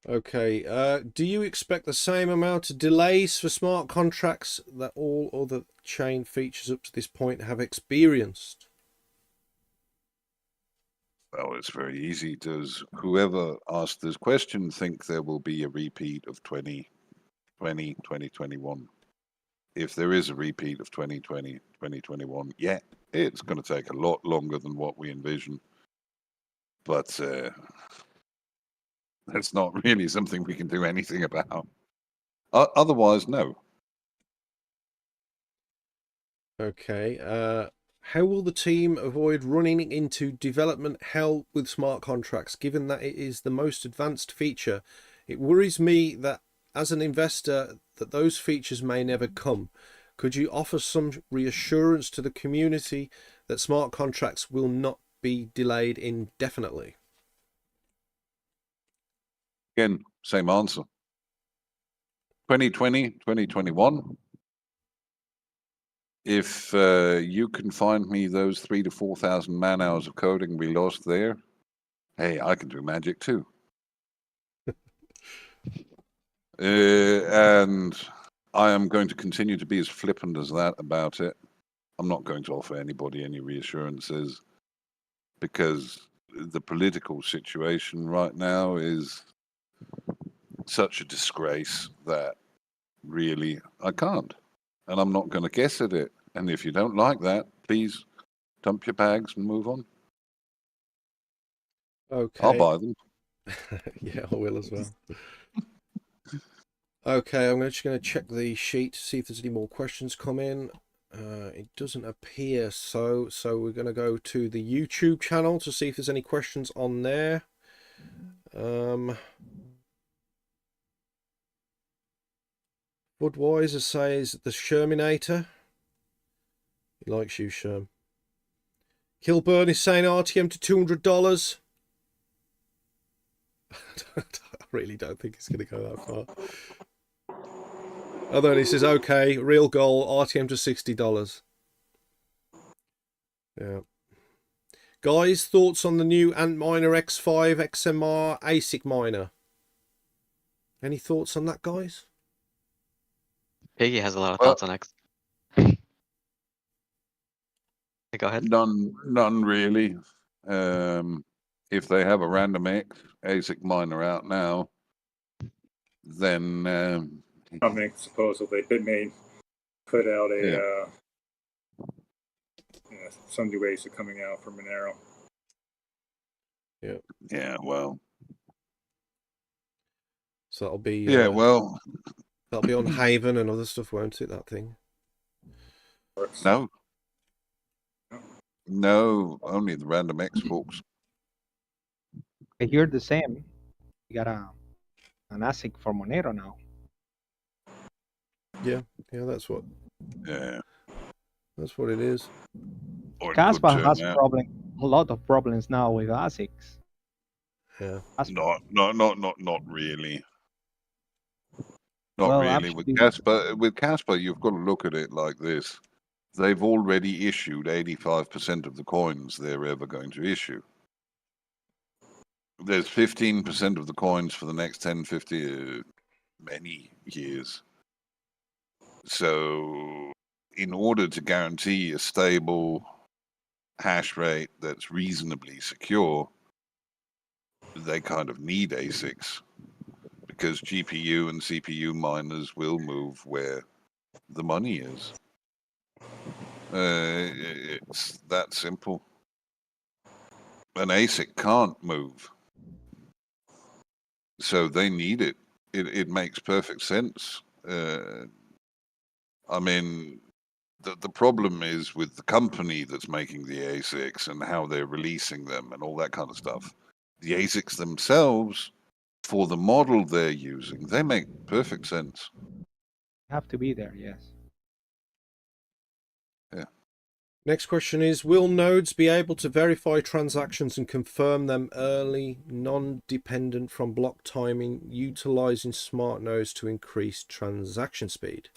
Okay. Do you expect the same amount of delays for smart contracts that all other chain features up to this point have experienced? Well, it's very easy. Does whoever asked this question think there will be a repeat of 2020, 2021? If there is a repeat of 2020, 2021, yeah, it's going to take a lot longer than what we envision. But that's not really something we can do anything about. Otherwise, no. Okay. How will the team avoid running into development hell with smart contracts, given that it is the most advanced feature? It worries me that as an investor that those features may never come. Could you offer some reassurance to the community that smart contracts will not be delayed indefinitely? Again, same answer. 2020, 2021. If you can find me those 3,000 to 4,000 man hours of coding we lost there, hey, I can do magic too. And I am going to continue to be as flippant as that about it. I'm not going to offer anybody any reassurances because the political situation right now is such a disgrace that really I can't. And I'm not going to guess at it. And if you don't like that, please dump your bags and move on. Okay. I'll buy them. Yeah, I will as well. Okay, I'm just going to check the sheet to see if there's any more questions come in. It doesn't appear so. So we're going to go to the YouTube channel to see if there's any questions on there. Budweiser says the Scherminator. He likes you, Scherm. Kilburn is saying RTM to $200. I really don't think it's going to go that far. Although he says, okay, real goal, RTM to $60. Yeah. Guys, thoughts on the new Antminer X5 XMR ASIC miner? Any thoughts on that, guys? Piggy has a lot of thoughts on X. Go ahead. None really. If they have a random X ASIC miner out now, then Something supposedly Bitmain put out a some new ASIC coming out for Monero. Yeah, well. So that'll be well, that'll be on Haven and other stuff, won't it? That thing. No, only the random X folks. I hear the same. You got an ASIC for Monero now. Yeah, that's what. Yeah, that's what it is. Casper has a lot of problems now with ASICs. Yeah. Not really. Not Well, really. actually, With Casper, you've got to look at it like this. They've already issued 85% of the coins they're ever going to issue. There's 15% of the coins for the next 10, 50, many years. So, in order to guarantee a stable hash rate that's reasonably secure, they kind of need ASICs, because GPU and CPU miners will move where the money is. It's that simple. An ASIC can't move, so they need it. It makes perfect sense. I mean, the problem is with the company that's making the ASICs and how they're releasing them and all that kind of stuff. The ASICs themselves, for the model they're using, they make perfect sense. have to be there, yes. Yeah. Next question is, will nodes be able to verify transactions and confirm them early, non-dependent from block timing, utilizing smart nodes to increase transaction speed?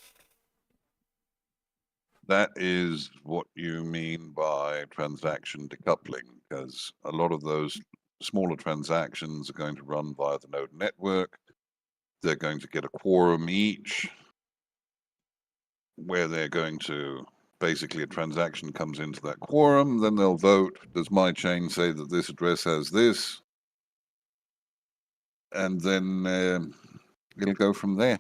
That is what you mean by transaction decoupling, because a lot of those smaller transactions are going to run via the node network. They're going to get a quorum each, where they're going to, basically a transaction comes into that quorum, then they'll vote, does my chain say that this address has this? And then it'll go from there.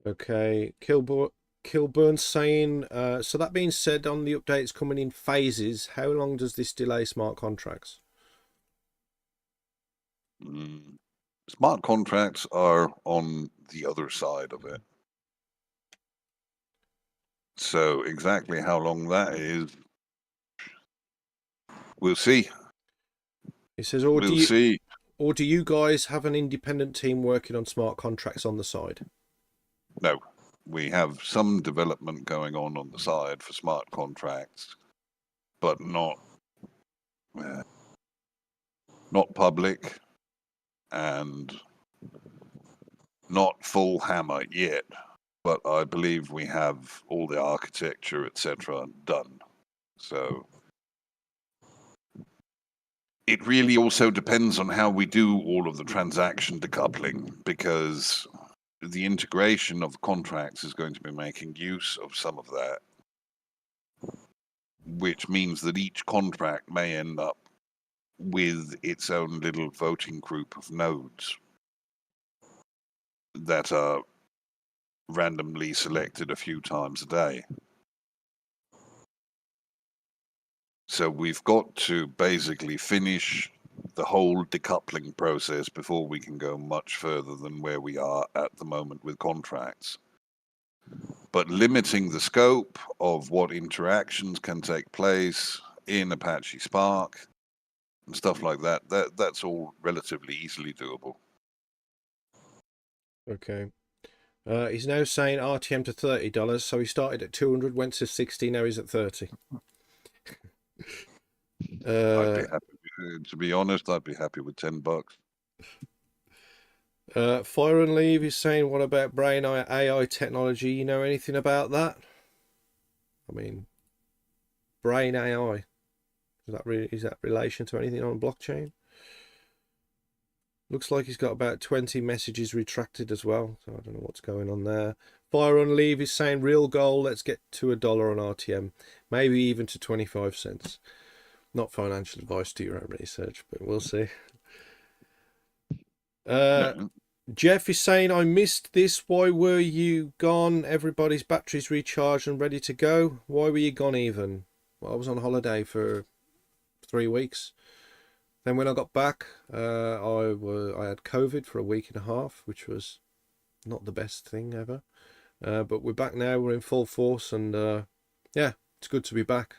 Okay, Kilburn saying, so that being said, on the updates coming in phases, how long does this delay smart contracts? Smart contracts are on the other side of it. So exactly how long that is, we'll see. He says, we'll see. Or do you guys have an independent team working on smart contracts on the side? No. We have some development going on the side for smart contracts, but not public and not full hammer yet. But I believe we have all the architecture, etc., done. So it really also depends on how we do all of the transaction decoupling, because the integration of contracts is going to be making use of some of that, which means that each contract may end up with its own little voting group of nodes that are randomly selected a few times a day. So we've got to basically finish the whole decoupling process before we can go much further than where we are at the moment with contracts. but limiting the scope of what interactions can take place in Apache Spark and stuff like that, that's all relatively easily doable. Okay. He's now saying RTM to $30, so he started at 200, went to 60, now he's at 30. I'd be happy, to be honest, I'd be happy with $10. Fire and Leave is saying, what about brain AI technology? You know anything about that? I mean, brain AI. Is that relation to anything on blockchain? Looks like he's got about 20 messages retracted as well, so I don't know what's going on there. Fire on Leave is saying, real goal, let's get to $1 on RTM, maybe even to 25 cents. Not financial advice, do your own research, but we'll see. No. Jeff is saying, I missed this. Why were you gone? Everybody's batteries recharged and ready to go. Why were you gone even? Well, I was on holiday for 3 weeks. Then when I got back, I had COVID for a week and a half, which was not the best thing ever. But we're back now. We're in full force, and yeah, it's good to be back.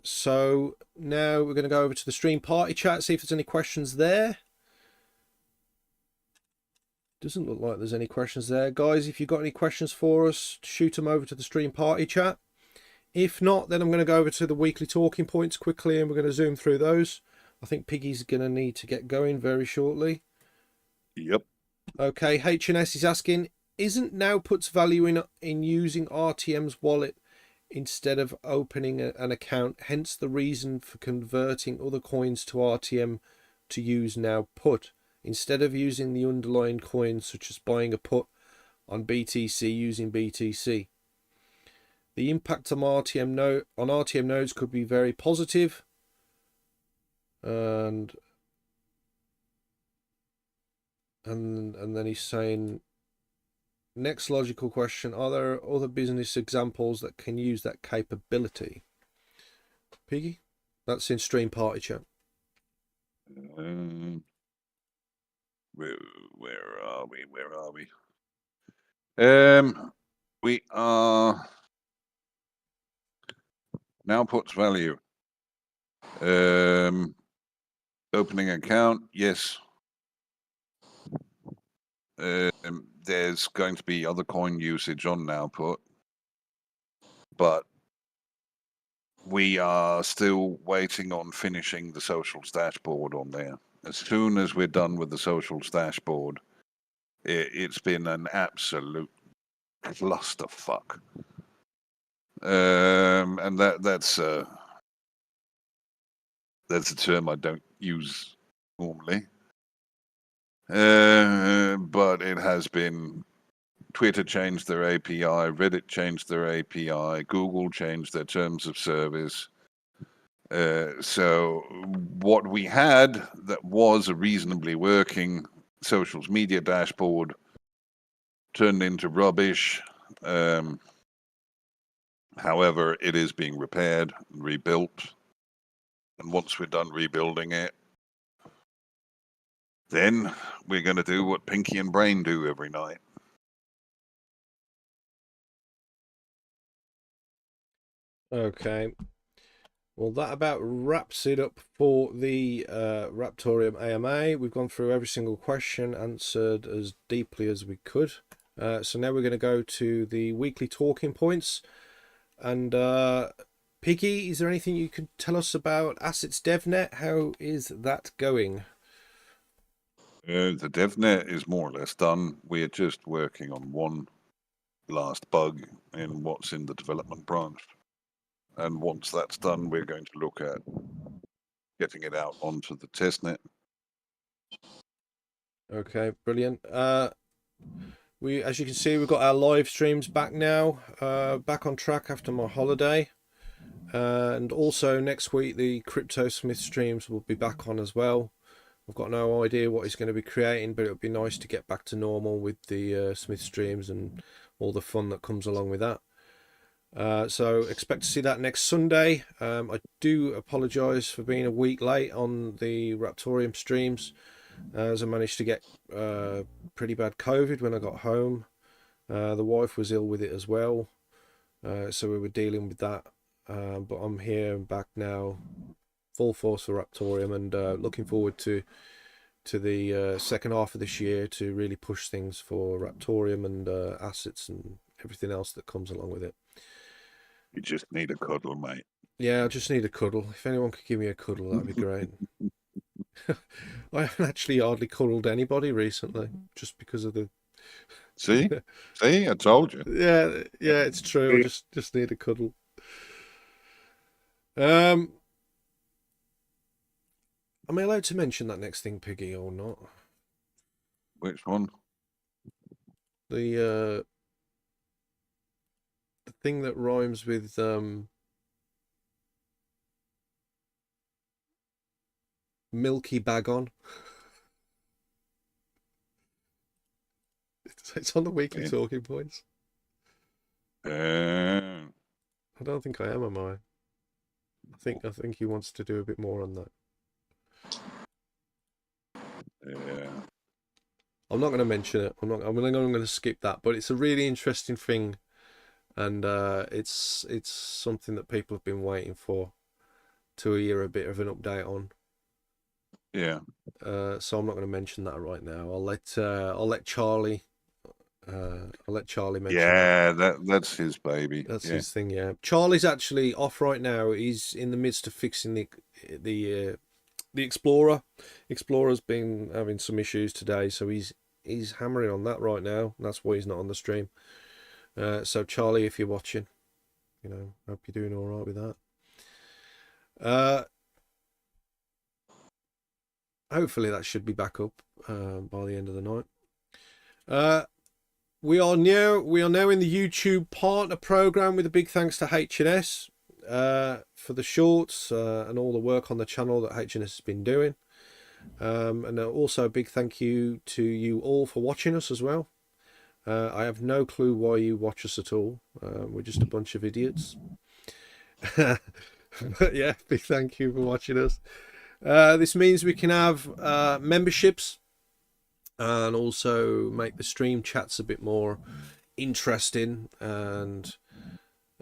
So now we're going to go over to the stream party chat, see if there's any questions there. Doesn't look like there's any questions there. Guys, if you've got any questions for us, shoot them over to the stream party chat. If not, then I'm going to go over to the weekly talking points quickly, and we're going to zoom through those. I think Piggy's going to need to get going very shortly. Yep. Okay, HNS is asking, isn't Nowput's value in using RTM's wallet instead of opening an account, hence the reason for converting other coins to RTM to use Nowput, instead of using the underlying coins, such as buying a put on BTC using BTC? The impact on RTM nodes could be very positive. And then he's saying, next logical question, are there other business examples that can use that capability? Piggy? That's in stream party chat. Where are we? We are Nowput's value. Opening account, yes. There's going to be other coin usage on Nowput, but we are still waiting on finishing the socials dashboard on there. As soon as we're done with the socials dashboard, it's been an absolute clusterfuck. And that's a term I don't use normally. But it has been. Twitter changed their API, Reddit changed their API, Google changed their terms of service. So what we had that was a reasonably working socials media dashboard turned into rubbish. However, it is being repaired and rebuilt. And once we're done rebuilding it, then we're going to do what Pinky and Brain do every night. Okay. Well, that about wraps it up for the Raptoreum AMA. We've gone through every single question, answered as deeply as we could. So now we're going to go to the weekly talking points. And Piggy, is there anything you could tell us about Assets DevNet? How is that going? The DevNet is more or less done. We're just working on one last bug in what's in the development branch. And once that's done, we're going to look at getting it out onto the testnet. Okay, brilliant. As you can see, we've got our live streams back now, back on track after my holiday. And also next week, the Crypto Smith streams will be back on as well. I've got no idea what he's going to be creating, but it would be nice to get back to normal with the Smith streams and all the fun that comes along with that. So expect to see that next Sunday. I do apologise for being a week late on the Raptoreum streams, as I managed to get pretty bad COVID when I got home. The wife was ill with it as well, so we were dealing with that. But I'm here and back now, full force for Raptoreum, and looking forward to the second half of this year to really push things for Raptoreum and assets and everything else that comes along with it. You just need a cuddle, mate. Yeah, I just need a cuddle. If anyone could give me a cuddle, that'd be great. I haven't actually hardly cuddled anybody recently, just because of the. See, see, I told you. Yeah, it's true. I just need a cuddle. Am I allowed to mention that next thing, Piggy, or not? Which one? The thing that rhymes with milky bag on. It's on the weekly talking points. I don't think I am I? I think he wants to do a bit more on that. Yeah. I'm not going to mention it. I'm going to skip that. But it's a really interesting thing, and it's something that people have been waiting for to hear a bit of an update on. Yeah. So I'm not going to mention that right now. I'll let Charlie. I'll let Charlie mention. Yeah, that's his baby. That's his thing. Yeah, Charlie's actually off right now. He's in the midst of fixing the Explorer. Explorer's been having some issues today, so he's hammering on that right now. And that's why he's not on the stream. So Charlie, if you're watching, hope you're doing all right with that. Hopefully that should be back up by the end of the night. We are now in the YouTube partner program with a big thanks to H&S for the shorts and all the work on the channel that H&S has been doing. And also a big thank you to you all for watching us as well. I have no clue why you watch us at all. We're just a bunch of idiots. But yeah, big thank you for watching us. This means we can have memberships and also make the stream chats a bit more interesting, and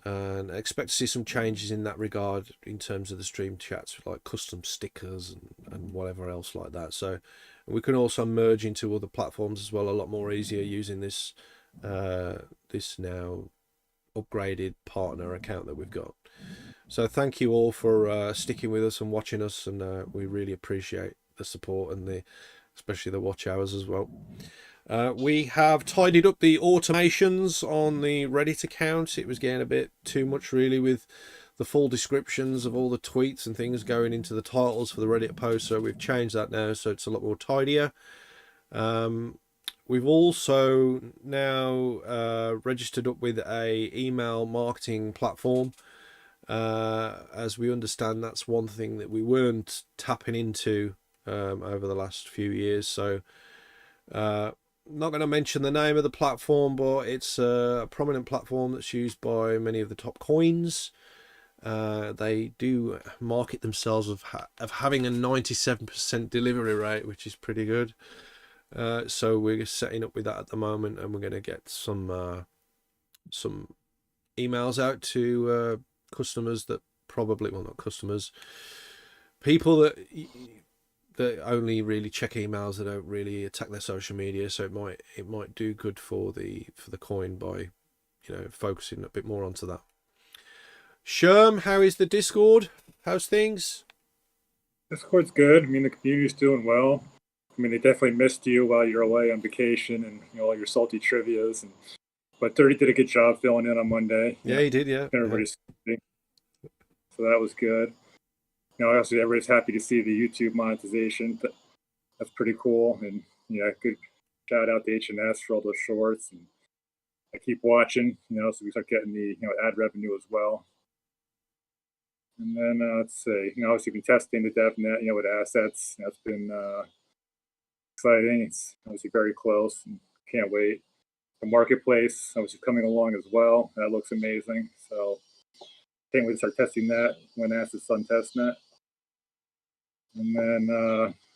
expect to see some changes in that regard in terms of the stream chats, like custom stickers and whatever else like that. So we can also merge into other platforms as well a lot more easier using this this now upgraded partner account that we've got. So thank you all for sticking with us and watching us, and we really appreciate the support and especially the watch hours as well. We have tidied up the automations on the Reddit account. It was getting a bit too much really with the full descriptions of all the tweets and things going into the titles for the Reddit post, so we've changed that now so it's a lot more tidier. We've also now registered up with a email marketing platform. As we understand, that's one thing that we weren't tapping into over the last few years. So not going to mention the name of the platform, but it's a prominent platform that's used by many of the top coins. They do market themselves of having a 97% delivery rate, which is pretty good. So we're setting up with that at the moment, and we're going to get some emails out to customers that not customers, people that only really check emails, that don't really attack their social media. So it might do good for the coin by focusing a bit more onto that. Scherm, how is the Discord? How's things? Discord's good. I mean, the community's doing well. I mean, they definitely missed you while you're away on vacation and all your salty trivias. But 30 did a good job filling in on Monday. Yeah, he did. Yeah, everybody's so that was good. Obviously everybody's happy to see the YouTube monetization. That's pretty cool. And good shout out to H&S for all those shorts. And I keep watching. So we start getting the ad revenue as well. And then let's see. Obviously been testing the DevNet, with assets. That's been exciting. It's obviously very close, and can't wait. The marketplace obviously coming along as well. That looks amazing. So can't wait to start testing that when assets on testnet. And then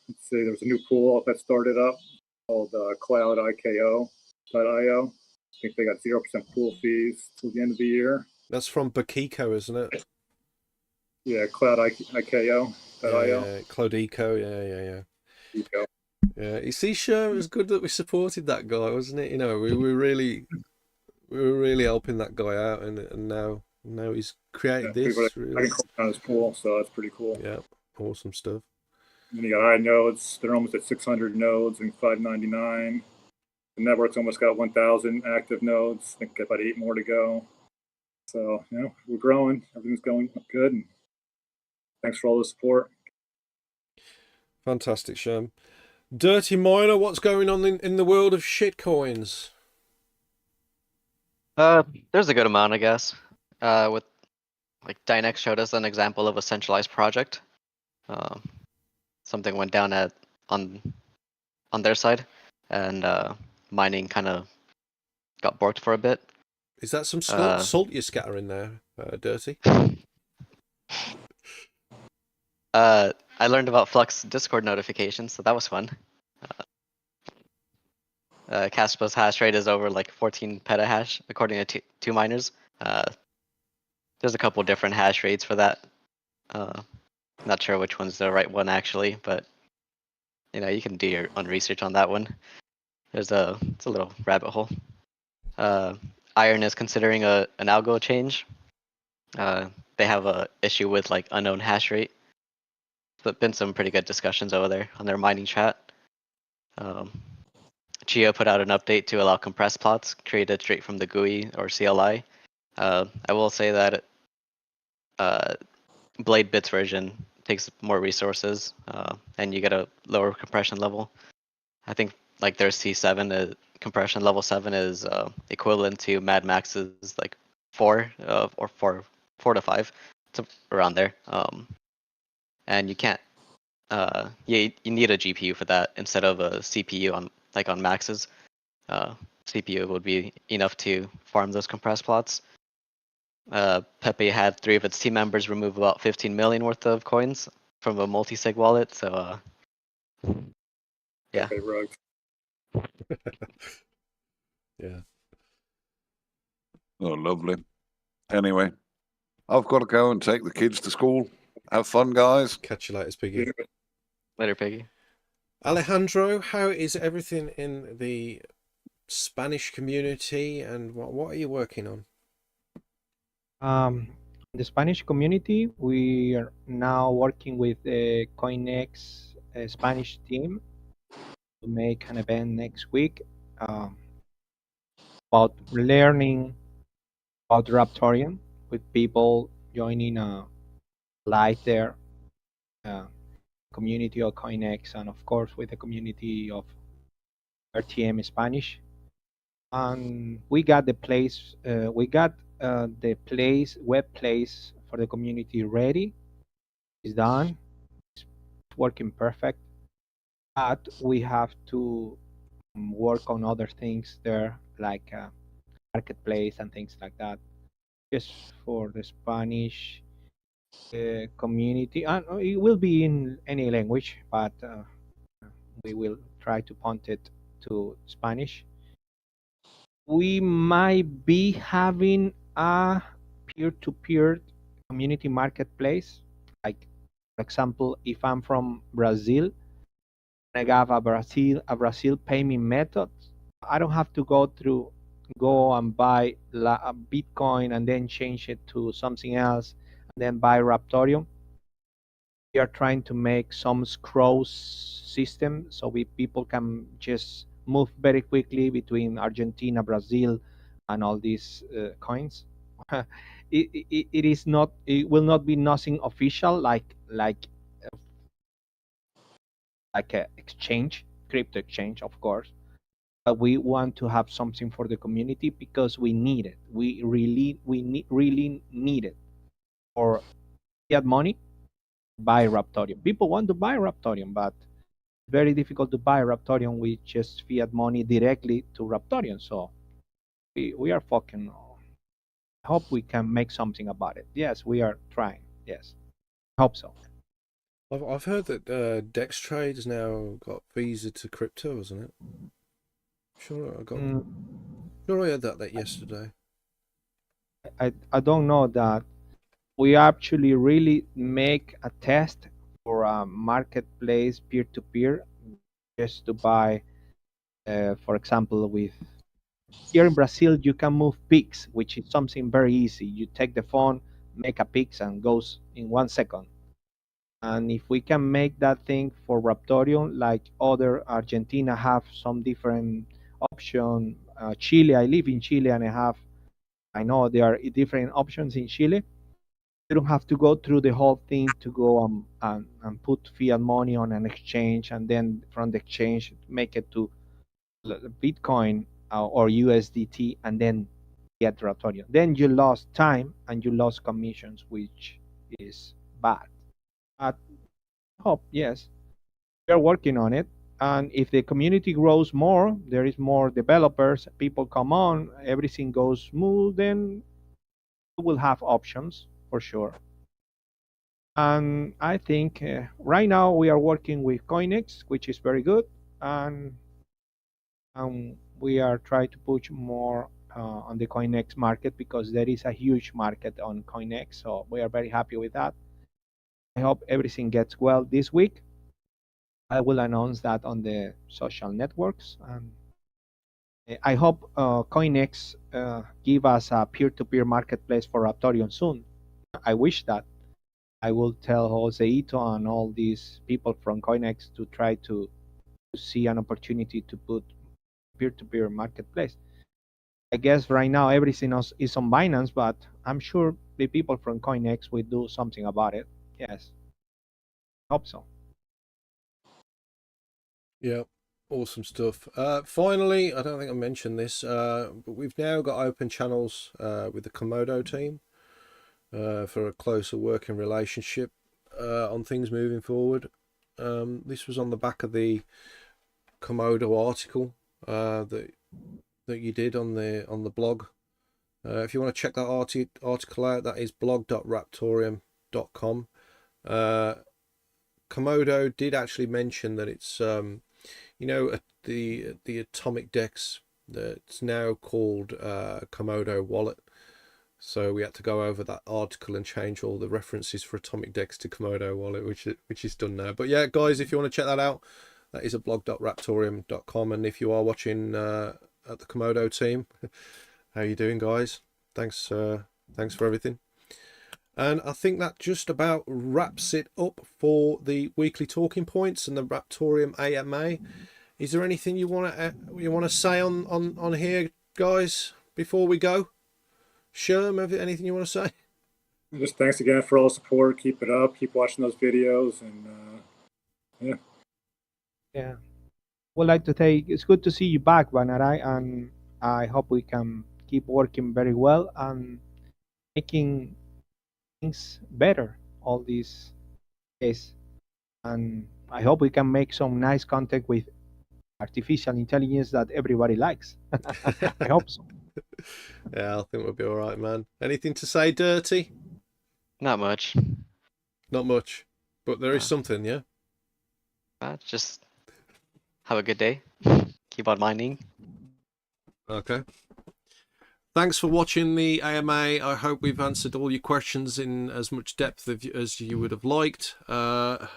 let's see, there was a new pool that started up called cloudiko.io. I think they got 0% pool fees till the end of the year. That's from Bakiko, isn't it? Yeah, Cloud IKO. Yeah, Cloudico, yeah. Eco. Yeah, you see, sure, it was good that we supported that guy, wasn't it? You know, we were really helping that guy out, and now he's created this. I Really, can click on his pool, so that's pretty cool. yeah, awesome stuff. And then you got iNodes. They're almost at 600 nodes and 599. The network's almost got 1,000 active nodes. I think about 8 more to go. So, you know, we're growing. Everything's going good. And thanks for all the support. Fantastic, Scherm. Dirty Miner, what's going on in the world of shitcoins? There's a good amount, I guess. With like Dynex showed us an example of a centralized project. Something went down on their side, and mining kind of got borked for a bit. Is that some salt you scatter in there, Dirty? I learned about Flux Discord notifications, so that was fun. Caspa's hash rate is over like 14 petahash, according to two miners. There's a couple different hash rates for that. Not sure which one's the right one actually, but you know, you can do your own research on that one. It's a little rabbit hole. Iron is considering an algo change. They have a issue with like unknown hash rate. But been some pretty good discussions over there on their mining chat. Chia put out an update to allow compressed plots created straight from the GUI or CLI. I will say that Blade Bits version takes more resources, and you get a lower compression level. I think like their C7 compression level 7 is equivalent to Mad Max's like 4 or 4 to 5. It's around there. And you can't. You need a GPU for that instead of a CPU on Max's. CPU would be enough to farm those compressed plots. Pepe had 3 of its team members remove about 15 million worth of coins from a multi-sig wallet. So yeah. Pepe rugs. Yeah. Oh, lovely. Anyway, I've got to go and take the kids to school. Have fun, guys. Catch you later, Piggy. Later, Piggy. Alejandro, how is everything in the Spanish community, and what are you working on? The Spanish community, we are now working with the CoinX Spanish team to make an event next week about learning about Raptoreum, with people joining live there, community of CoinX, and of course with the community of RTM Spanish. And we got the place, web place for the community ready. It's done. It's working perfect. But we have to work on other things there, like marketplace and things like that, just for the Spanish community. And it will be in any language, but we will try to punt it to Spanish. We might be having a peer-to-peer community marketplace. Like, for example, if I'm from Brazil, I have a Brazil payment method, I don't have to go and buy a Bitcoin and then change it to something else and then buy Raptoreum. We are trying to make some scroll system so people can just move very quickly between Argentina, Brazil, and all these coins. It will not be nothing official like a exchange, crypto exchange, of course. But we want to have something for the community because we need it. We really need it for fiat money. Buy Raptoreum. People want to buy Raptoreum, but it's very difficult to buy Raptoreum with just fiat money directly to Raptoreum. So we are fucking. I hope we can make something about it. Yes, we are trying. Yes, I hope so. I've heard that Dextrade has now got Visa to crypto, isn't it? Sure, I got. No, I heard that yesterday. I don't know that we actually really make a test for a marketplace peer-to-peer just to buy, for example, with here in Brazil, you can move pics, which is something very easy. You take the phone, make a pics, and goes in 1 second. And if we can make that thing for Raptoreum, like other Argentina have some different option. Chile, I live in Chile, and I know there are different options in Chile. You don't have to go through the whole thing to go and put fiat money on an exchange, and then from the exchange make it to Bitcoin or USDT, and then get Raptoreum. Then you lost time and you lost commissions, which is bad. But hope, yes, we are working on it. And if the community grows more, there is more developers, people come on, everything goes smooth, then we will have options for sure. And I think right now we are working with Coinex, which is very good, and we are trying to push more on the Coinex market because there is a huge market on Coinex. So we are very happy with that. I hope everything gets well this week. I will announce that on the social networks. And I hope Coinex give us a peer-to-peer marketplace for Raptoreum soon. I wish that. I will tell Jose Ito and all these people from Coinex to try to see an opportunity to put peer-to-peer marketplace. I guess right now everything else is on Binance, but I'm sure the people from Coinex will do something about it. Yes, I hope so. Yeah, awesome stuff. Finally, I don't think I mentioned this, but we've now got open channels with the Komodo team for a closer working relationship on things moving forward. This was on the back of the Komodo article that you did on the blog. If you want to check that article out, that is blog.raptoreum.com. Komodo did actually mention that it's the atomic DEX that's now called Komodo Wallet. So we had to go over that article and change all the references for atomic DEX to Komodo Wallet, which is done now. But yeah, guys, if you want to check that out, that is at blog.raptoreum.com. And if you are watching at the Komodo team, how you doing, guys? Thanks for everything. And I think that just about wraps it up for the weekly talking points and the Raptoreum AMA. Is there anything you want to say on here, guys, before we go? Scherm, anything you want to say? Just thanks again for all the support. Keep it up. Keep watching those videos, and Yeah. Would like to say it's good to see you back, Binarai, and I hope we can keep working very well and making things better all these days. And I hope we can make some nice content with artificial intelligence that everybody likes. I hope so. Yeah, I think we'll be all right, man. Anything to say, Dirty? Not much. Not much, but there is something, yeah? Just have a good day. Keep on mining. Okay. Thanks for watching the AMA. I hope we've answered all your questions in as much depth as you would have liked. Falcon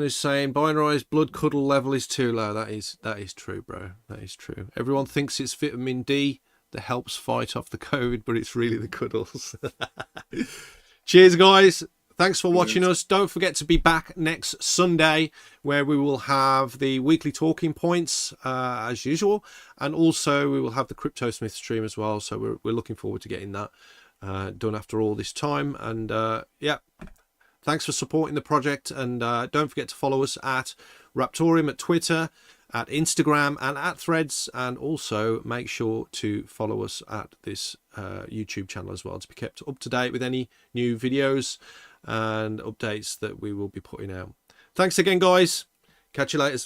is saying Binarai's blood cuddle level is too low. That is true, bro. That is true. Everyone thinks it's vitamin D that helps fight off the COVID, but it's really the cuddles. Cheers, guys. Thanks for watching us. Don't forget to be back next Sunday, where we will have the weekly talking points as usual, and also we will have the CryptoSmith stream as well. So we're looking forward to getting that done after all this time. And yeah, thanks for supporting the project, and don't forget to follow us at Raptoreum at Twitter, at Instagram, and at Threads, and also make sure to follow us at this YouTube channel as well to be kept up to date with any new videos and updates that we will be putting out. Thanks again, guys. Catch you later.